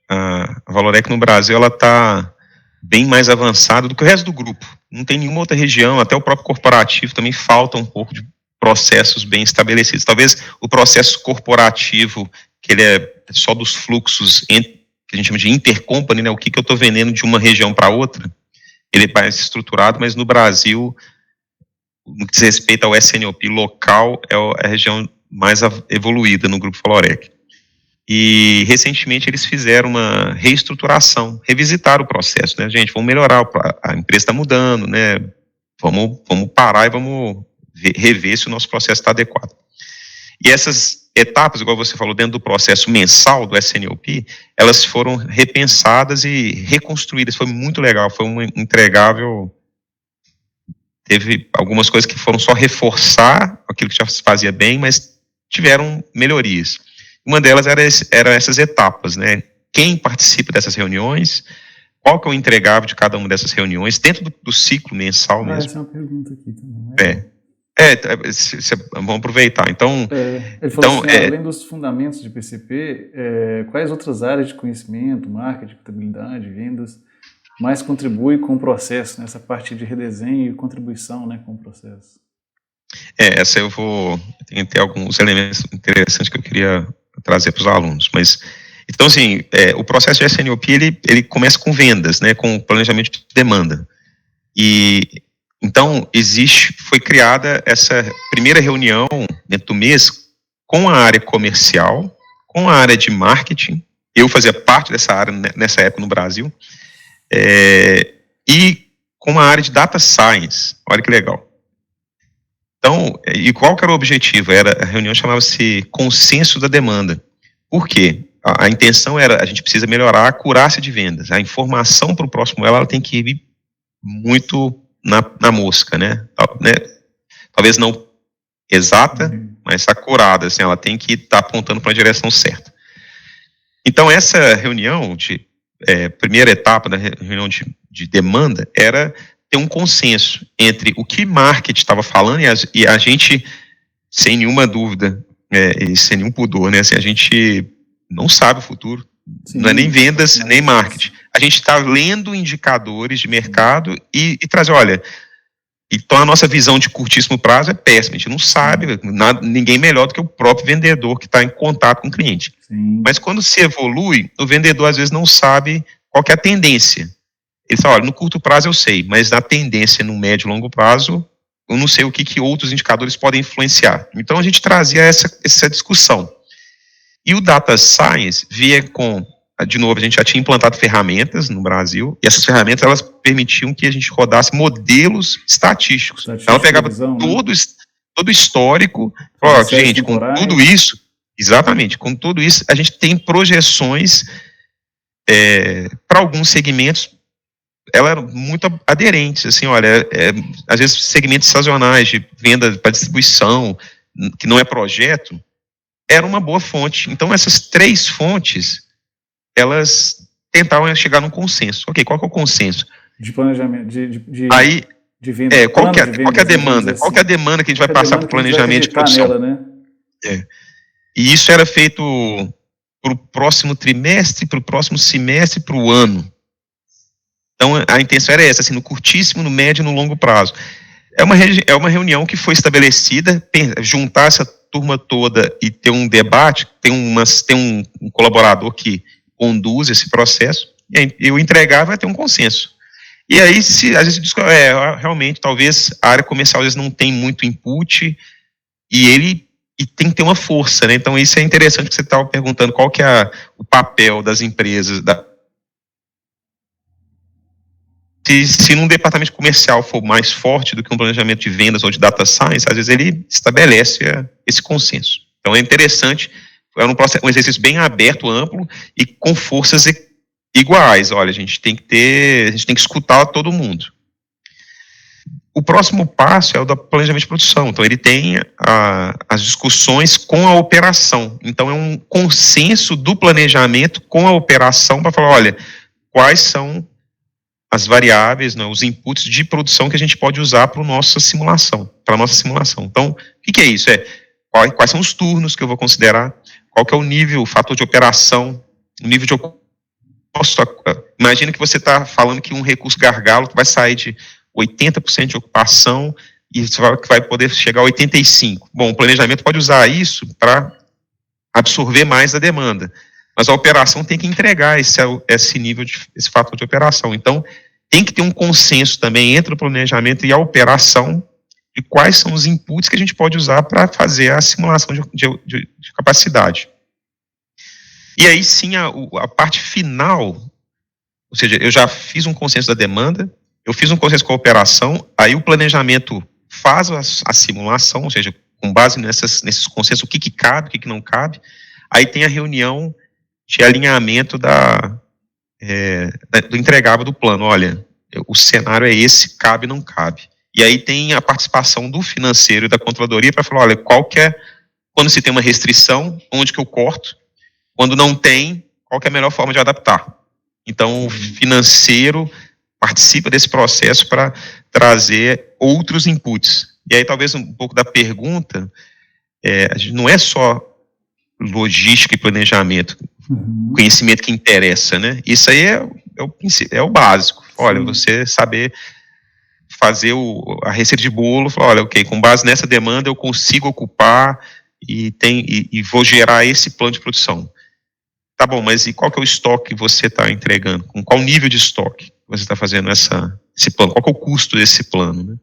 a Valorec no Brasil, ela está bem mais avançada do que o resto do grupo. Não tem nenhuma outra região, até o próprio corporativo também falta um pouco de processos bem estabelecidos. Talvez o processo corporativo, que ele é só dos fluxos, que a gente chama de intercompany, né, o que eu estou vendendo de uma região para outra, ele é mais estruturado, mas no Brasil, no que diz respeito ao SNOP local, é a região mais evoluída no Grupo Valorec. E, recentemente, eles fizeram uma reestruturação, revisitaram o processo, né, gente, vamos melhorar, a empresa está mudando, né, vamos parar e vamos rever se o nosso processo está adequado. E etapas, igual você falou, dentro do processo mensal do SNOP, elas foram repensadas e reconstruídas. Foi muito legal, foi um entregável. Teve algumas coisas que foram só reforçar aquilo que já se fazia bem, mas tiveram melhorias. Uma delas era essas etapas, né? Quem participa dessas reuniões, qual que é o entregável de cada uma dessas reuniões, dentro do ciclo mensal mesmo. Essa é uma pergunta aqui também. Vamos aproveitar. Então, ele falou assim, além dos fundamentos de PCP, quais outras áreas de conhecimento, marketing, contabilidade, vendas, mais contribui com o processo, nessa parte de redesenho e contribuição, né, com o processo? Essa tem que ter alguns elementos interessantes que eu queria trazer para os alunos, mas, então assim, o processo de SNOP, ele começa com vendas, né, com planejamento de demanda, e então foi criada essa primeira reunião dentro do mês com a área comercial, com a área de marketing, eu fazia parte dessa área nessa época no Brasil, e com a área de data science, olha que legal. Então, e qual que era o objetivo? A reunião chamava-se consenso da demanda. Por quê? A intenção era, a gente precisa melhorar a acurácia de vendas. A informação para o próximo ela tem que ir muito na mosca, né? Talvez não exata, mas acurada, assim, ela tem que estar apontando para a direção certa. Então, essa reunião, primeira etapa da reunião de demanda, era ter um consenso entre o que marketing estava falando e a gente, sem nenhuma dúvida, e sem nenhum pudor, né? Assim, a gente não sabe o futuro, sim, não é nem vendas, nem marketing. A gente está lendo indicadores de mercado e trazer, olha, então a nossa visão de curtíssimo prazo é péssima, a gente não sabe, ninguém melhor do que o próprio vendedor que está em contato com o cliente. Sim. Mas quando se evolui, o vendedor às vezes não sabe qual que é a tendência. Ele fala, olha, no curto prazo eu sei, mas na tendência no médio e longo prazo, eu não sei o que outros indicadores podem influenciar. Então a gente trazia essa discussão. E o Data Science via com, de novo, a gente já tinha implantado ferramentas no Brasil, e essas ferramentas elas permitiam que a gente rodasse modelos estatísticos. Ela pegava todo o histórico, falava, gente, com tudo isso, exatamente, com tudo isso, a gente tem projeções para alguns segmentos, elas eram muito aderentes, assim, olha, às vezes segmentos sazonais de venda para distribuição, que não é projeto, era uma boa fonte. Então, essas três fontes, elas tentavam chegar num consenso. Ok, qual que é o consenso? De planejamento, de venda. Qual que é a demanda? Qual que é a demanda que a gente vai passar para o planejamento de produção? Nela, né? E isso era feito para o próximo trimestre, para o próximo semestre, para o ano. Então, a intenção era essa, assim, no curtíssimo, no médio e no longo prazo. É uma reunião que foi estabelecida, juntar essa turma toda e ter um debate, tem um colaborador que conduz esse processo, e o entregar vai ter um consenso. E aí, às vezes, realmente, talvez a área comercial às vezes não tem muito input, e tem que ter uma força, né? Então, isso é interessante que você estava perguntando, qual que é o papel das empresas, se num departamento comercial for mais forte do que um planejamento de vendas ou de data science, às vezes ele estabelece esse consenso. Então é interessante, é um exercício bem aberto, amplo e com forças iguais. Olha, a gente tem que escutar todo mundo. O próximo passo é o do planejamento de produção. Então ele tem as discussões com a operação. Então é um consenso do planejamento com a operação para falar, olha, quais são as variáveis, né, os inputs de produção que a gente pode usar para a nossa simulação. Então, o que é isso? Quais são os turnos que eu vou considerar? Qual que é o nível, o fator de operação, o nível de imagina que você está falando que um recurso gargalo vai sair de 80% de ocupação e vai poder chegar a 85%. Bom, o planejamento pode usar isso para absorver mais a demanda. Mas a operação tem que entregar esse nível, esse fator de operação. Então, tem que ter um consenso também entre o planejamento e a operação de quais são os inputs que a gente pode usar para fazer a simulação de capacidade. E aí sim, a parte final, ou seja, eu já fiz um consenso da demanda, eu fiz um consenso com a operação, aí o planejamento faz a simulação, ou seja, com base nesses consensos, o que cabe, o que não cabe. Aí tem a reunião de alinhamento do entregável do plano. Olha, o cenário é esse, cabe, não cabe. E aí tem a participação do financeiro e da controladoria para falar, olha, quando se tem uma restrição, onde que eu corto? Quando não tem, qual que é a melhor forma de adaptar? Então, o financeiro participa desse processo para trazer outros inputs. E aí, talvez, um pouco da pergunta, não é só logística e planejamento, conhecimento que interessa, né? Isso aí é o básico. Olha, você saber fazer a receita de bolo, falar, olha, ok, com base nessa demanda eu consigo ocupar e vou gerar esse plano de produção. Tá bom, mas e qual que é o estoque que você está entregando? Com qual nível de estoque você está fazendo esse plano? Qual que é o custo desse plano, né?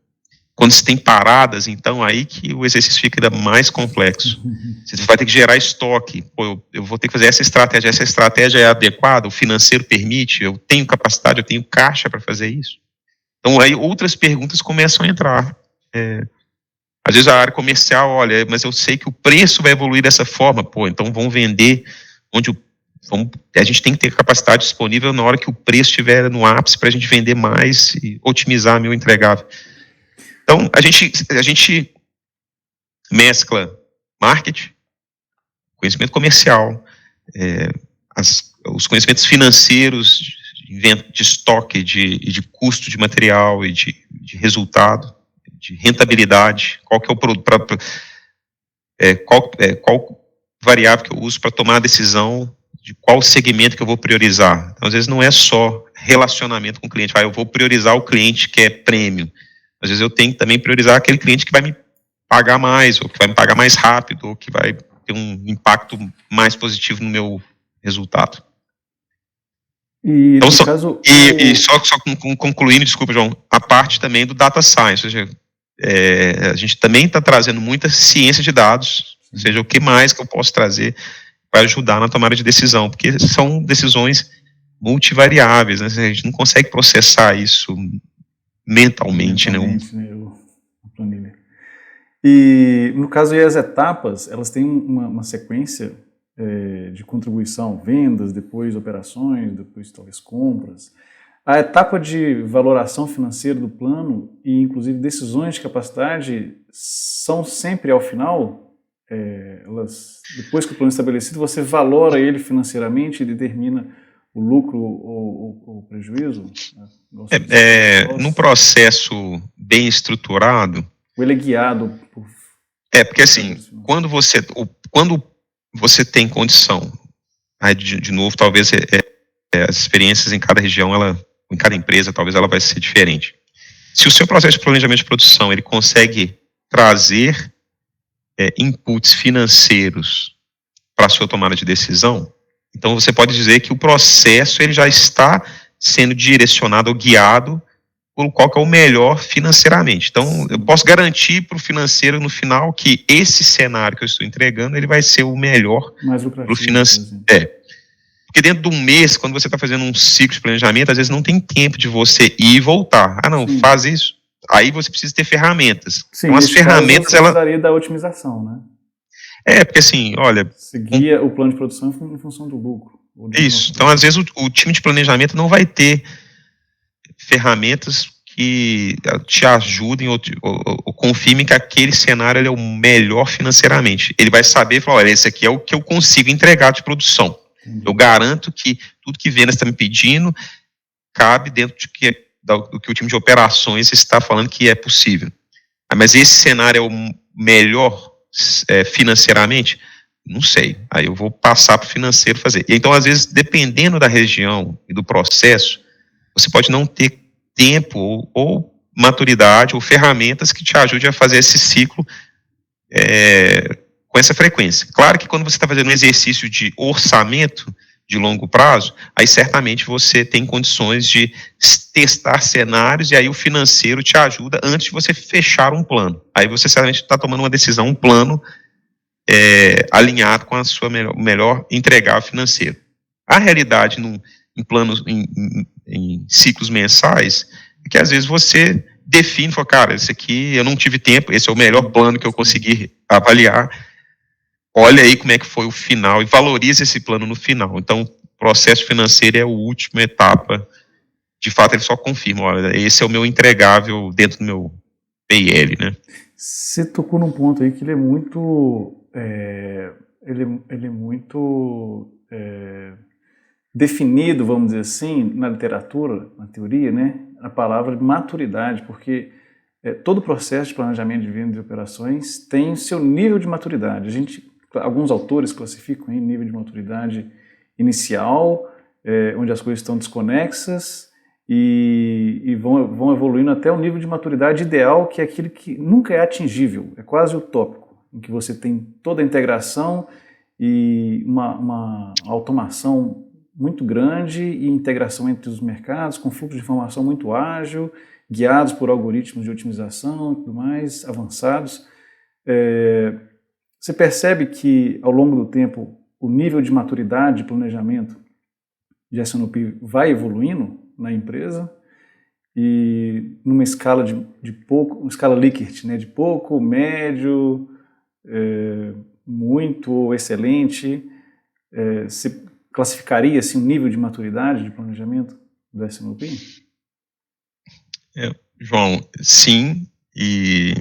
Quando se tem paradas, então aí que o exercício fica ainda mais complexo. Você vai ter que gerar estoque. Pô, eu vou ter que fazer essa estratégia é adequada, o financeiro permite, eu tenho capacidade, eu tenho caixa para fazer isso. Então aí outras perguntas começam a entrar. Às vezes a área comercial, olha, mas eu sei que o preço vai evoluir dessa forma, pô, então vamos vender a gente tem que ter capacidade disponível na hora que o preço estiver no ápice para a gente vender mais e otimizar meu entregável. Então, a gente mescla marketing, conhecimento comercial, os conhecimentos financeiros, de estoque, de custo de material e de resultado, de rentabilidade, qual que é o produto, qual variável que eu uso para tomar a decisão de qual segmento que eu vou priorizar. Então, às vezes não é só relacionamento com o cliente, eu vou priorizar o cliente que é premium. Às vezes eu tenho que também priorizar aquele cliente que vai me pagar mais, ou que vai me pagar mais rápido, ou que vai ter um impacto mais positivo no meu resultado. E, então, no caso, só concluindo, desculpa, João, a parte também do data science, ou seja, a gente também está trazendo muita ciência de dados, ou seja, o que mais que eu posso trazer para ajudar na tomada de decisão, porque são decisões multivariáveis, né? A gente não consegue processar isso mentalmente, né? A planilha. E, no caso, as etapas, elas têm uma sequência de contribuição, vendas, depois operações, depois talvez compras. A etapa de valoração financeira do plano e, inclusive, decisões de capacidade são sempre ao final? Depois que o plano é estabelecido, você valora ele financeiramente e determina o lucro ou o prejuízo? Num processo bem estruturado... Ou ele é guiado por... porque assim, quando você tem condição, aí de novo, talvez as experiências em cada região, em cada empresa, talvez ela vai ser diferente. Se o seu processo de planejamento de produção, ele consegue trazer inputs financeiros para a sua tomada de decisão, então você pode dizer que o processo ele já está sendo direcionado ou guiado por qual que é o melhor financeiramente. Então, eu posso garantir para o financeiro no final que esse cenário que eu estou entregando, ele vai ser o melhor para o financeiro. Porque dentro de um mês, quando você está fazendo um ciclo de planejamento, às vezes não tem tempo de você ir e voltar. Faz isso. Aí você precisa ter ferramentas. Sim, então, as ferramentas... Você precisaria da otimização, né? Porque assim, olha... Você guia o plano de produção em função do lucro. Isso. Então, às vezes, o time de planejamento não vai ter ferramentas que te ajudem ou confirmem que aquele cenário ele é o melhor financeiramente. Ele vai saber e falar, olha, esse aqui é o que eu consigo entregar de produção. Entendi. Eu garanto que tudo que vendas está me pedindo cabe dentro do que o time de operações está falando que é possível. Mas esse cenário é o melhor financeiramente? Não sei. Aí eu vou passar para o financeiro fazer. E então, às vezes, dependendo da região e do processo, você pode não ter tempo ou maturidade ou ferramentas que te ajudem a fazer esse ciclo com essa frequência. Claro que quando você está fazendo um exercício de orçamento de longo prazo, aí certamente você tem condições de testar cenários e aí o financeiro te ajuda antes de você fechar um plano. Aí você certamente está tomando uma decisão, um plano alinhado com a sua melhor entregável financeiro. A realidade em planos, em ciclos mensais, é que às vezes você define, fala, cara, esse aqui eu não tive tempo, esse é o melhor plano que eu consegui avaliar. Olha aí como é que foi o final e valoriza esse plano no final. Então, o processo financeiro é a última etapa. De fato, ele só confirma, olha, esse é o meu entregável dentro do meu PL, né? Você tocou num ponto aí que ele é muito... ele é muito definido, vamos dizer assim, na literatura, na teoria, né? A palavra maturidade, porque todo o processo de planejamento de vendas e operações tem o seu nível de maturidade. Alguns autores classificam em nível de maturidade inicial, onde as coisas estão desconexas, e vão evoluindo até o nível de maturidade ideal, que é aquele que nunca é atingível, é quase utópico, em que você tem toda a integração e uma automação muito grande e integração entre os mercados, com fluxo de informação muito ágil, guiados por algoritmos de otimização e tudo mais, avançados. Você percebe que, ao longo do tempo, o nível de maturidade de planejamento de S&OP vai evoluindo na empresa, e numa escala de pouco, uma escala Likert, né, de pouco, médio, muito, excelente. Você classificaria assim, um nível de maturidade de planejamento do S&OP? João, sim, e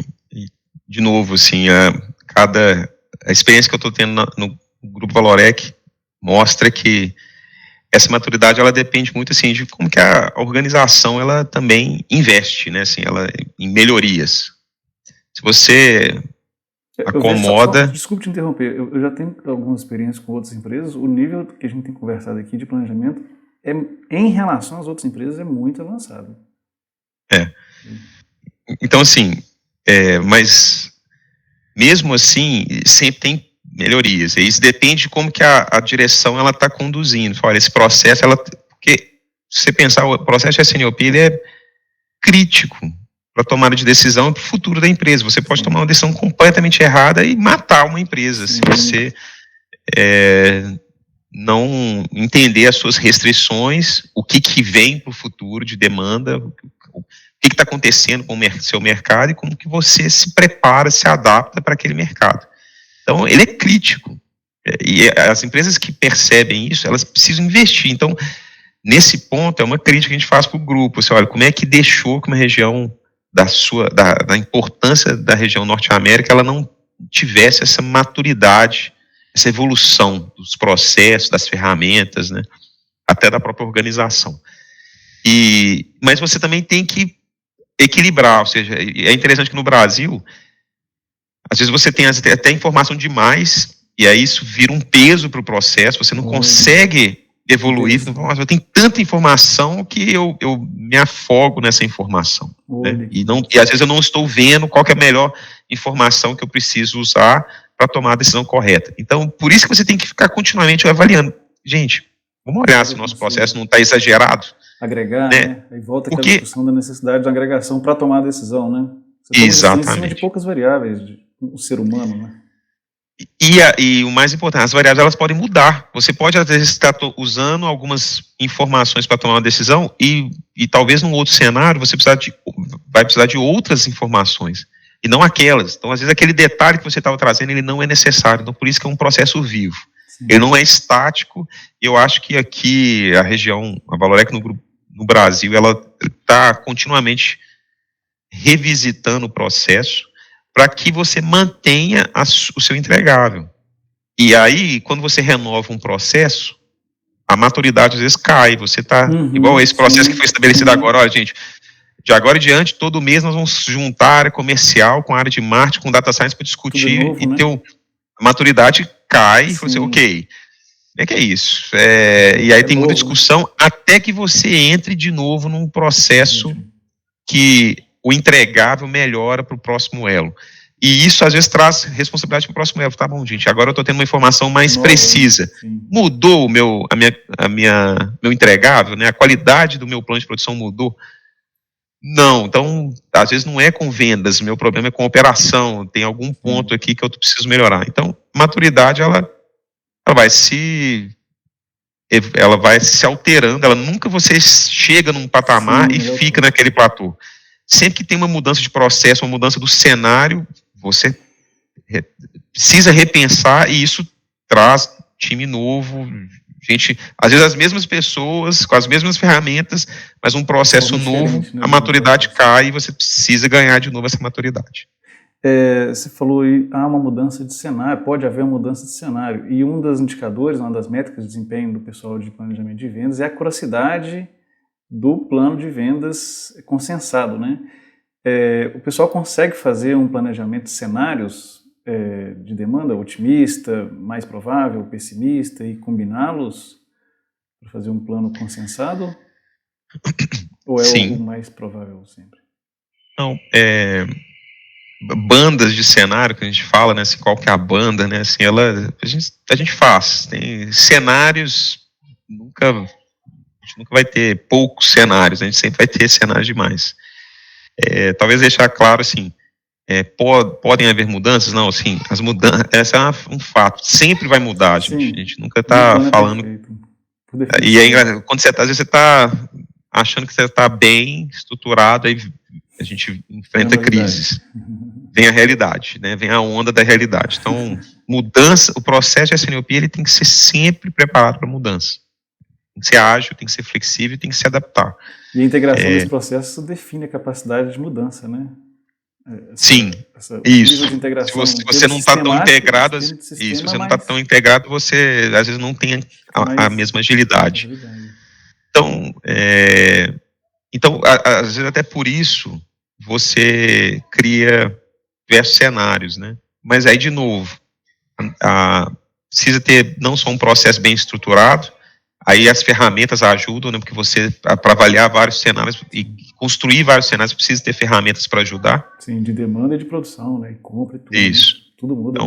de novo, assim, a experiência que eu estou tendo no Grupo Valorec mostra que essa maturidade, ela depende muito, assim, de como que a organização, ela também investe, né, assim, em melhorias. Se você acomoda... Desculpe te interromper, eu já tenho algumas experiências com outras empresas, o nível que a gente tem conversado aqui de planejamento, em relação às outras empresas, é muito avançado. Então, assim, mas mesmo assim, sempre tem melhorias. E isso depende de como que a direção ela está conduzindo. Olha, esse processo, porque se você pensar, o processo de S&OP, ele é crítico para a tomada de decisão e para o futuro da empresa. Você pode tomar uma decisão completamente errada e matar uma empresa, se você não entender as suas restrições, o que vem para o futuro de demanda, o que está acontecendo com o seu mercado e como que você se prepara, se adapta para aquele mercado. Então, ele é crítico. E as empresas que percebem isso, elas precisam investir. Então, nesse ponto, é uma crítica que a gente faz para o grupo. Você olha, como é que deixou que uma região da importância da região Norte-América, ela não tivesse essa maturidade, essa evolução dos processos, das ferramentas, né, até da própria organização. Mas você também tem que equilibrar, ou seja, é interessante que no Brasil, às vezes você tem até informação demais, e aí isso vira um peso para o processo, você não consegue evoluir, eu tenho tanta informação que eu me afogo nessa informação. Né? E às vezes eu não estou vendo qual que é a melhor informação que eu preciso usar para tomar a decisão correta. Então, por isso que você tem que ficar continuamente avaliando. Gente, vamos olhar se o nosso processo não está exagerado. Agregar, né? Aí volta aquela discussão da necessidade de agregação para tomar a decisão, né? Você exatamente. Em cima de poucas variáveis, o ser humano, né? E o mais importante, as variáveis elas podem mudar. Você pode, às vezes, estar usando algumas informações para tomar uma decisão e talvez num outro cenário você vai precisar de outras informações e não aquelas. Então, às vezes, aquele detalhe que você estava trazendo, ele não é necessário. Então, por isso que é um processo vivo. Sim. Ele não é estático. Eu acho que aqui, a Valorec no Brasil, ela está continuamente revisitando o processo para que você mantenha o seu entregável. E aí, quando você renova um processo, a maturidade às vezes cai. Você está igual esse processo que foi estabelecido agora. Olha, gente, de agora em diante, todo mês nós vamos juntar a área comercial com a área de marketing, com data science para discutir novo, e né? A maturidade cai e você, ok, como é que é isso? E aí tem muita discussão até que você entre de novo num processo que o entregável melhora para o próximo elo. E isso, às vezes, traz responsabilidade para o próximo elo. Tá bom, gente, agora eu estou tendo uma informação mais precisa. Mudou meu entregável, né? A qualidade do meu plano de produção mudou? Não, então, às vezes não é com vendas, meu problema é com operação, tem algum ponto aqui que eu preciso melhorar. Então, maturidade, ela vai se alterando, ela nunca você chega num patamar e fica naquele platô. sempre que tem uma mudança de processo, uma mudança do cenário, você precisa repensar, e isso traz time novo, gente, às vezes as mesmas pessoas, com as mesmas ferramentas, mas um processo novo, né, a maturidade cai e você precisa ganhar de novo essa maturidade. Você falou aí, há uma mudança de cenário, pode haver uma mudança de cenário, e um dos indicadores, uma das métricas de desempenho do pessoal de planejamento de vendas é a curiosidade do plano de vendas consensado, né? O pessoal consegue fazer um planejamento de cenários de demanda otimista, mais provável, pessimista, e combiná-los para fazer um plano consensado? Ou é Sim. o mais provável sempre? Não, bandas de cenário que a gente fala, né, assim, qual que é a banda, né, assim, a gente faz, tem cenários, a gente nunca vai ter poucos cenários, a gente sempre vai ter cenários demais. Talvez deixar claro, assim, podem haver mudanças? Não, assim, as mudanças, essa é um fato, sempre vai mudar, gente, a gente nunca está falando, e aí, quando às vezes você está achando que você está bem estruturado, aí a gente enfrenta crises, vem a realidade, né? Vem a onda da realidade. Então, mudança, o processo de SNOP, ele tem que ser sempre preparado para mudança. Tem que ser ágil, tem que ser flexível, tem que se adaptar. E a integração desse processo define a capacidade de mudança, né? Sim, isso. Se você não está tão integrado, se você não está tão integrado, você às vezes não tem a mesma agilidade. Então, às vezes até por isso você cria diversos cenários, né? Mas aí, de novo, precisa ter não só um processo bem estruturado, aí as ferramentas ajudam, né? Porque você, para avaliar vários cenários e construir vários cenários, precisa ter ferramentas para ajudar. Sim, de demanda e de produção, né? E compra e tudo. Isso. Né? Tudo muda.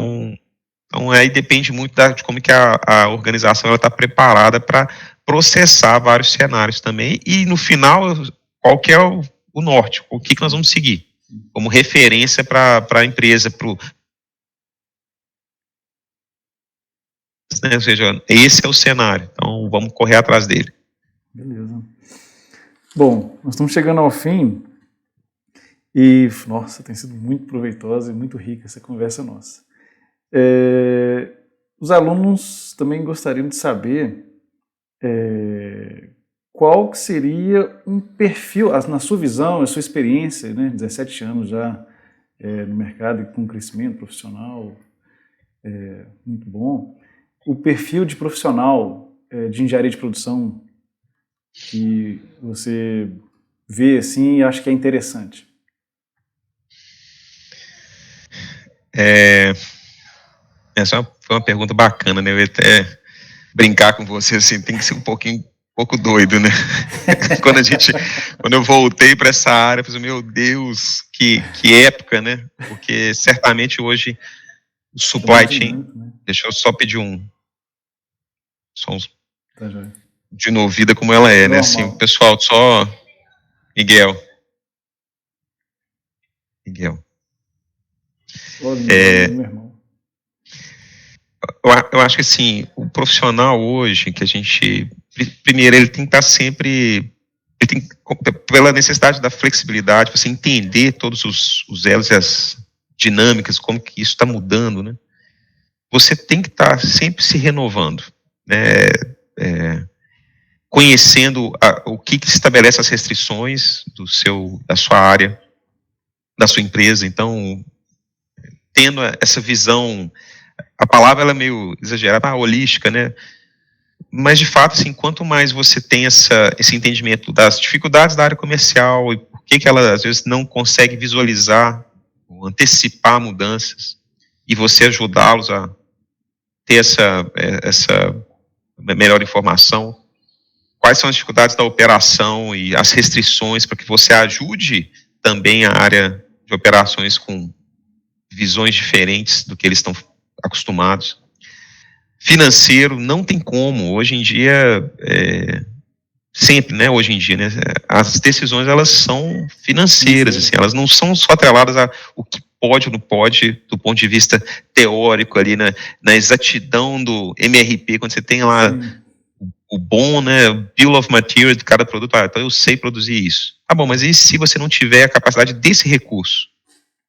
Então aí depende muito de como que a organização está preparada para processar vários cenários também, e no final, qual que é o norte, o que nós vamos seguir como referência para a empresa, né? Ou seja, esse é o cenário, então vamos correr atrás dele. Beleza. Bom, nós estamos chegando ao fim e, nossa, tem sido muito proveitosa e muito rica essa conversa nossa. Os alunos também gostariam de saber qual que seria um perfil, na sua visão, na sua experiência, né, 17 anos já no mercado e com crescimento profissional muito bom, o perfil de profissional de engenharia de produção que você vê assim e acha que é interessante. Essa foi uma pergunta bacana, né? Eu ia até brincar com você, assim, tem que ser um pouco doido, né? Quando eu voltei para essa área, eu falei, meu Deus, que época, né? Porque certamente hoje o supply chain, né? Deixa eu só pedir de novo, vida como ela é, né? Assim, pessoal, só Miguel. Meu irmão. Eu acho que assim, o profissional hoje, que a gente, primeiro, ele tem que estar sempre, pela necessidade da flexibilidade, você entender todos os elos e as dinâmicas, como que isso está mudando, né? Você tem que estar sempre se renovando, né? Conhecendo o que estabelece as restrições da sua área, da sua empresa. Então, tendo essa visão, a palavra ela é meio exagerada, holística, né? Mas, de fato, assim, quanto mais você tem esse entendimento das dificuldades da área comercial e por que ela, às vezes, não consegue visualizar ou antecipar mudanças, e você ajudá-los a ter essa melhor informação, quais são as dificuldades da operação e as restrições para que você ajude também a área de operações com visões diferentes do que eles estão acostumados. Financeiro, não tem como, hoje em dia, sempre, né, hoje em dia, né, as decisões, elas são financeiras, assim, elas não são só atreladas a o que pode ou não pode, do ponto de vista teórico ali, na exatidão do MRP, quando você tem lá o bom, né, bill of materials de cada produto. Então eu sei produzir isso. Tá bom, mas e se você não tiver a capacidade desse recurso?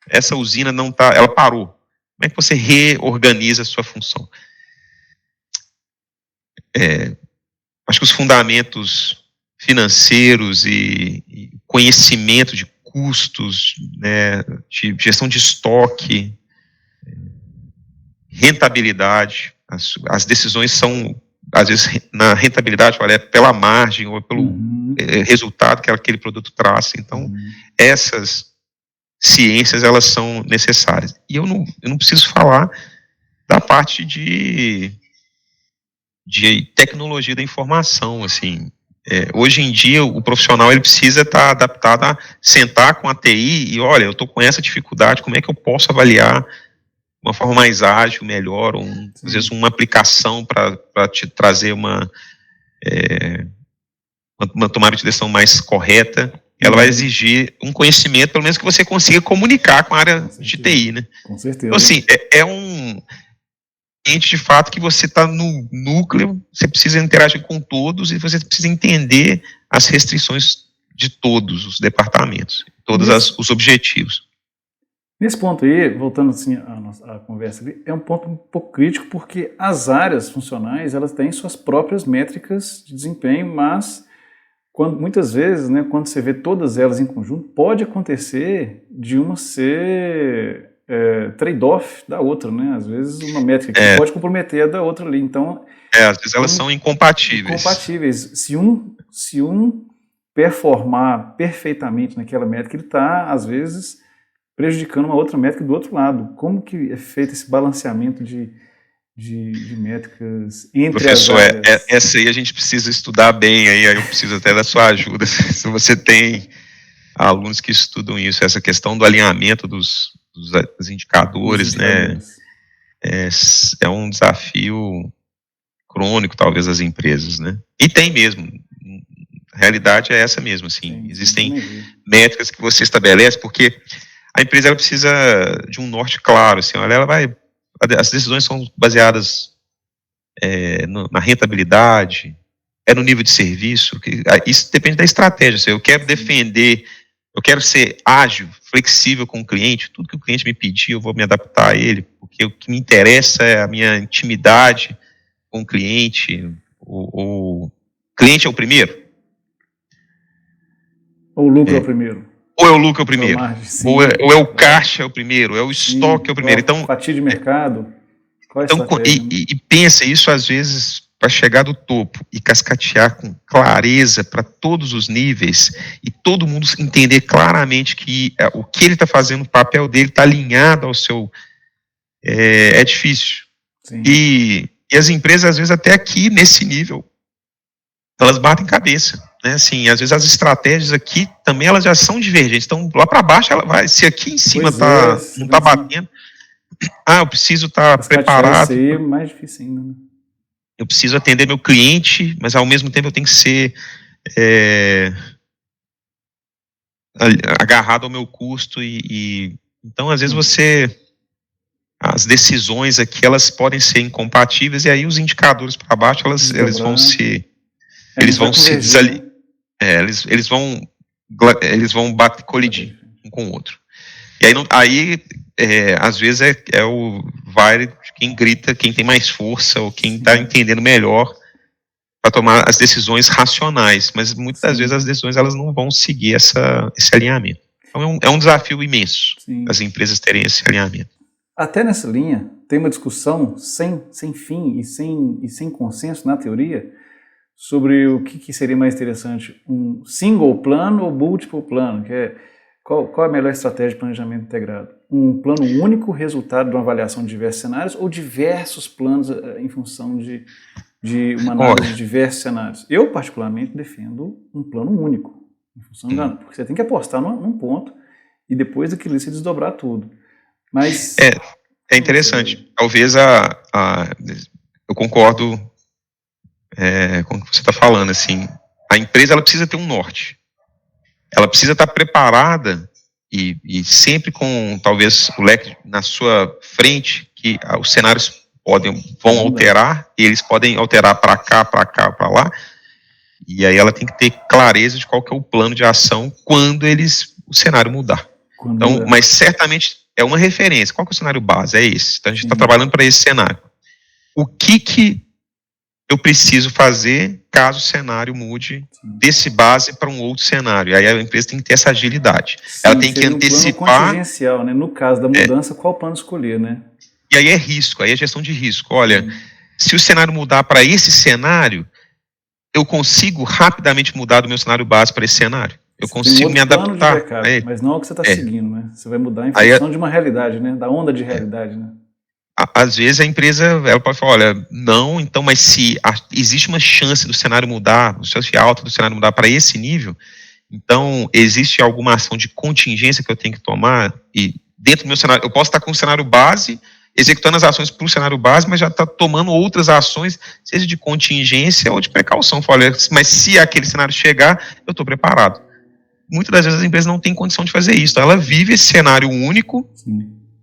Essa usina não tá, ela parou. Como é que você reorganiza a sua função? Acho que os fundamentos financeiros e conhecimento de custos, né, de gestão de estoque, rentabilidade, as decisões são, às vezes, na rentabilidade, olha, pela margem ou pelo resultado que aquele produto traz. Então, essas ciências, elas são necessárias. E eu não preciso falar da parte de tecnologia da informação, assim. Hoje em dia, o profissional, ele precisa estar adaptado a sentar com a TI e, olha, eu estou com essa dificuldade, como é que eu posso avaliar de uma forma mais ágil, melhor, às vezes uma aplicação para te trazer uma tomada de decisão mais correta. Ela vai exigir um conhecimento, pelo menos que você consiga comunicar com a área de TI, né? Com certeza. Então, assim, é um ambiente de fato que você está no núcleo, você precisa interagir com todos e você precisa entender as restrições de todos os departamentos, todos os objetivos. Nesse ponto aí, voltando assim à conversa ali, é um ponto um pouco crítico, porque as áreas funcionais, elas têm suas próprias métricas de desempenho, mas muitas vezes, né, quando você vê todas elas em conjunto, pode acontecer de uma ser trade-off da outra, né? Às vezes uma métrica que pode comprometer a da outra ali. Então, às vezes elas são incompatíveis. Se um performar perfeitamente naquela métrica, ele está, às vezes, prejudicando uma outra métrica do outro lado. Como que é feito esse balanceamento de métricas entre Professor, as áreas? essa aí a gente precisa estudar bem, aí eu preciso até da sua ajuda. Se você tem alunos que estudam isso, essa questão do alinhamento dos indicadores, né, é um desafio crônico, talvez, das empresas, né, e tem mesmo, a realidade é essa mesmo, assim, existem métricas que você estabelece, porque a empresa, ela precisa de um norte claro, assim, olha, as decisões são baseadas na rentabilidade, no nível de serviço, isso depende da estratégia, assim, eu quero defender, eu quero ser ágil, flexível com o cliente, tudo que o cliente me pedir, eu vou me adaptar a ele, porque o que me interessa é a minha intimidade com o cliente. O cliente é o primeiro? Ou o lucro é o primeiro? Ou é o lucro é o primeiro? Ou é o caixa é o primeiro? É o estoque é o primeiro? Então, fatia de mercado? Então, e pensa isso, às vezes, para chegar do topo e cascatear com clareza para todos os níveis e todo mundo entender claramente que o que ele está fazendo, o papel dele está alinhado ao seu... É difícil. E as empresas, às vezes, até aqui, nesse nível, elas batem cabeça. Né? Assim, às vezes as estratégias aqui também elas já são divergentes. Então, lá para baixo, ela vai. Se aqui em cima não está batendo, eu preciso estar preparado. Isso aí é mais difícil ainda, né? Eu preciso atender meu cliente, mas ao mesmo tempo eu tenho que ser agarrado ao meu custo então às vezes as decisões aqui elas podem ser incompatíveis e aí os indicadores para baixo eles vão se colidir um com o outro. E aí às vezes vai quem grita, quem tem mais força ou quem está entendendo melhor para tomar as decisões racionais, mas muitas das vezes as decisões elas não vão seguir esse alinhamento. Então é um desafio imenso as empresas terem esse alinhamento. Até nessa linha tem uma discussão sem fim e sem consenso na teoria sobre o que seria mais interessante, um single plano ou multiple plano, que qual é a melhor estratégia de planejamento integrado? Um plano único, resultado de uma avaliação de diversos cenários, ou diversos planos em função de uma análise de diversos cenários? Eu, particularmente, defendo um plano único, em função porque você tem que apostar num ponto e depois daquilo se desdobrar tudo. Mas é interessante. Talvez eu concordo com o que você está falando. Assim, a empresa ela precisa ter um norte. Ela precisa estar preparada e sempre com talvez o leque na sua frente que os cenários vão alterar, e eles podem alterar para cá, para lá, e aí ela tem que ter clareza de qual que é o plano de ação quando o cenário mudar. Então, mas certamente é uma referência. Qual que é o cenário base? É esse. Então a gente está trabalhando para esse cenário. O que eu preciso fazer caso o cenário mude desse base para um outro cenário? Aí a empresa tem que ter essa agilidade. Sim, ela tem que antecipar. Um plano contingencial, né? No caso da mudança, qual plano escolher, né? E aí é risco, aí é gestão de risco. Olha, se o cenário mudar para esse cenário, eu consigo rapidamente mudar do meu cenário base para esse cenário. Eu consigo me adaptar. Backup, mas não é o que você está seguindo, né? Você vai mudar em função de uma realidade, né? Da onda de realidade, né? Às vezes a empresa ela pode falar, olha, não, então, mas se existe uma chance do cenário mudar, chance alta do cenário mudar para esse nível, então existe alguma ação de contingência que eu tenho que tomar, e dentro do meu cenário, eu posso estar com o cenário base, executando as ações para o cenário base, mas já está tomando outras ações, seja de contingência ou de precaução. Olha, mas se aquele cenário chegar, eu estou preparado. Muitas das vezes as empresas não têm condição de fazer isso. Ela vive esse cenário único,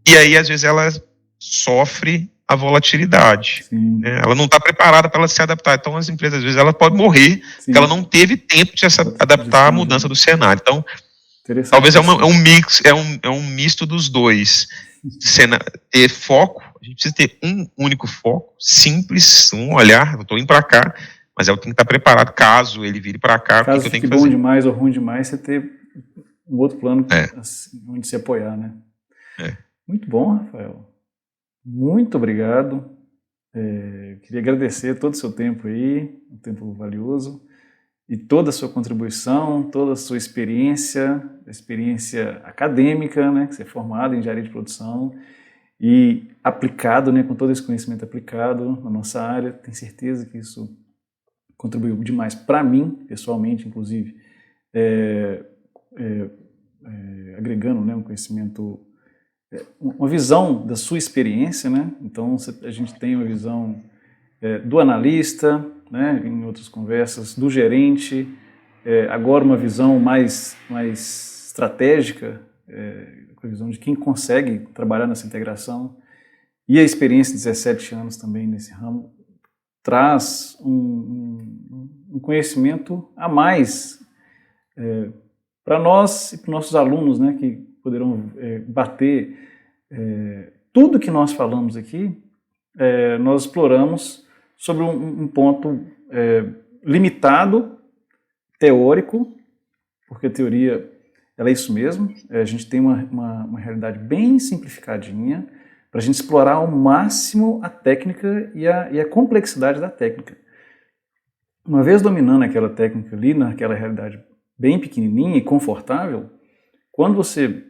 e aí às vezes ela sofre a volatilidade. Né? Ela não está preparada para ela se adaptar. Então as empresas às vezes ela pode morrer porque ela não teve tempo de se adaptar à mudança do cenário. Então talvez é um mix, é um misto dos dois. Ter foco, a gente precisa ter um único foco, simples, um olhar, eu estou indo para cá, mas eu tenho que estar preparado caso ele vire para cá, caso o que eu tenho que fazer. Caso bom demais ou ruim demais, você ter um outro plano assim, onde se apoiar, né? Muito bom, Rafael. Muito obrigado. Queria agradecer todo o seu tempo aí, um tempo valioso, e toda a sua contribuição, toda a sua experiência acadêmica, né, que você é formado em engenharia de produção e aplicado, né, com todo esse conhecimento aplicado na nossa área. Tenho certeza que isso contribuiu demais para mim, pessoalmente, inclusive, agregando, né, um conhecimento, uma visão da sua experiência, né? Então a gente tem uma visão do analista, né, em outras conversas, do gerente, agora uma visão mais estratégica, com a visão de quem consegue trabalhar nessa integração, e a experiência de 17 anos também nesse ramo traz um conhecimento a mais para nós e para os nossos alunos, né, que poderão bater tudo que nós falamos aqui, nós exploramos sobre um ponto limitado, teórico, porque a teoria ela é isso mesmo, a gente tem uma realidade bem simplificadinha para a gente explorar ao máximo a técnica e a complexidade da técnica. Uma vez dominando aquela técnica ali, naquela realidade bem pequenininha e confortável, quando você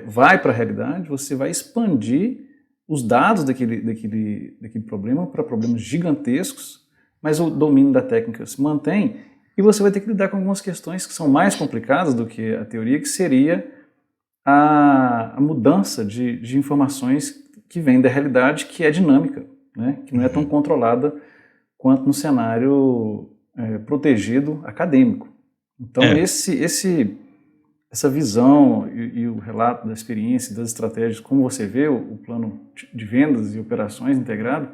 vai para a realidade, você vai expandir os dados daquele problema para problemas gigantescos, mas o domínio da técnica se mantém, e você vai ter que lidar com algumas questões que são mais complicadas do que a teoria, que seria a mudança de informações que vem da realidade, que é dinâmica, né? Que não é tão controlada quanto no cenário protegido acadêmico. Então essa visão e o relato da experiência e das estratégias, como você vê o plano de vendas e operações integrado,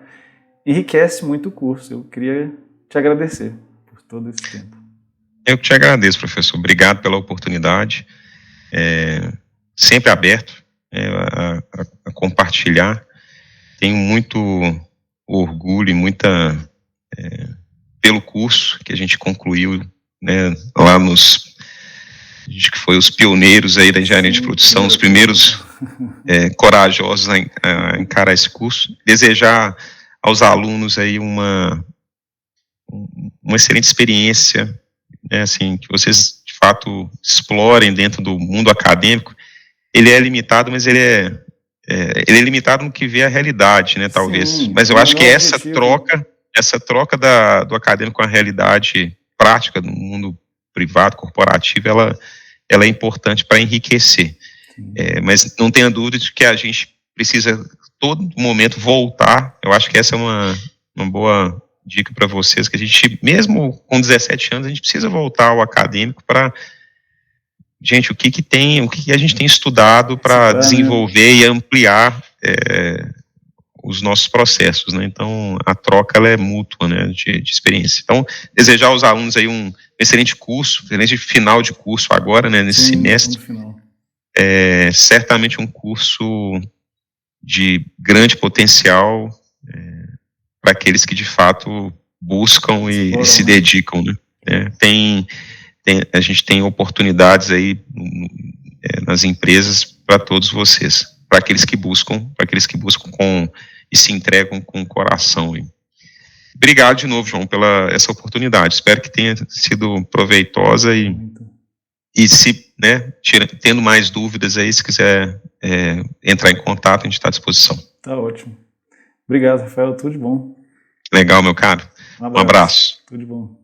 enriquece muito o curso. Eu queria te agradecer por todo esse tempo. Eu que te agradeço, professor. Obrigado pela oportunidade. Sempre aberto a compartilhar. Tenho muito orgulho e pelo curso que a gente concluiu, né, lá a gente que foi os pioneiros aí da engenharia de produção, os primeiros corajosos a encarar esse curso. Desejar aos alunos aí uma excelente experiência, né, assim, que vocês de fato explorem dentro do mundo acadêmico. Ele é limitado, mas ele é limitado no que vê a realidade, né, talvez. Sim, mas eu acho que essa troca do acadêmico com a realidade prática do mundo privado, corporativo, ela é importante para enriquecer. Mas não tenha dúvida de que a gente precisa, todo momento, voltar. Eu acho que essa é uma boa dica para vocês, que a gente, mesmo com 17 anos, a gente precisa voltar ao acadêmico para, gente, o que a gente tem estudado para desenvolver e ampliar os nossos processos, né? Então, a troca, ela é mútua, né, de experiência. Então, desejar aos alunos aí um excelente curso, excelente final de curso agora, né, nesse semestre. Certamente um curso de grande potencial para aqueles que, de fato, buscam e se dedicam, né? A gente tem oportunidades aí nas empresas para todos vocês, para aqueles que buscam e se entregam com o coração. Obrigado de novo, João, pela essa oportunidade. Espero que tenha sido proveitosa e se, né, tendo mais dúvidas aí, se quiser entrar em contato, a gente está à disposição. Tá ótimo. Obrigado, Rafael. Tudo de bom. Legal, meu caro. Um abraço. Tudo de bom.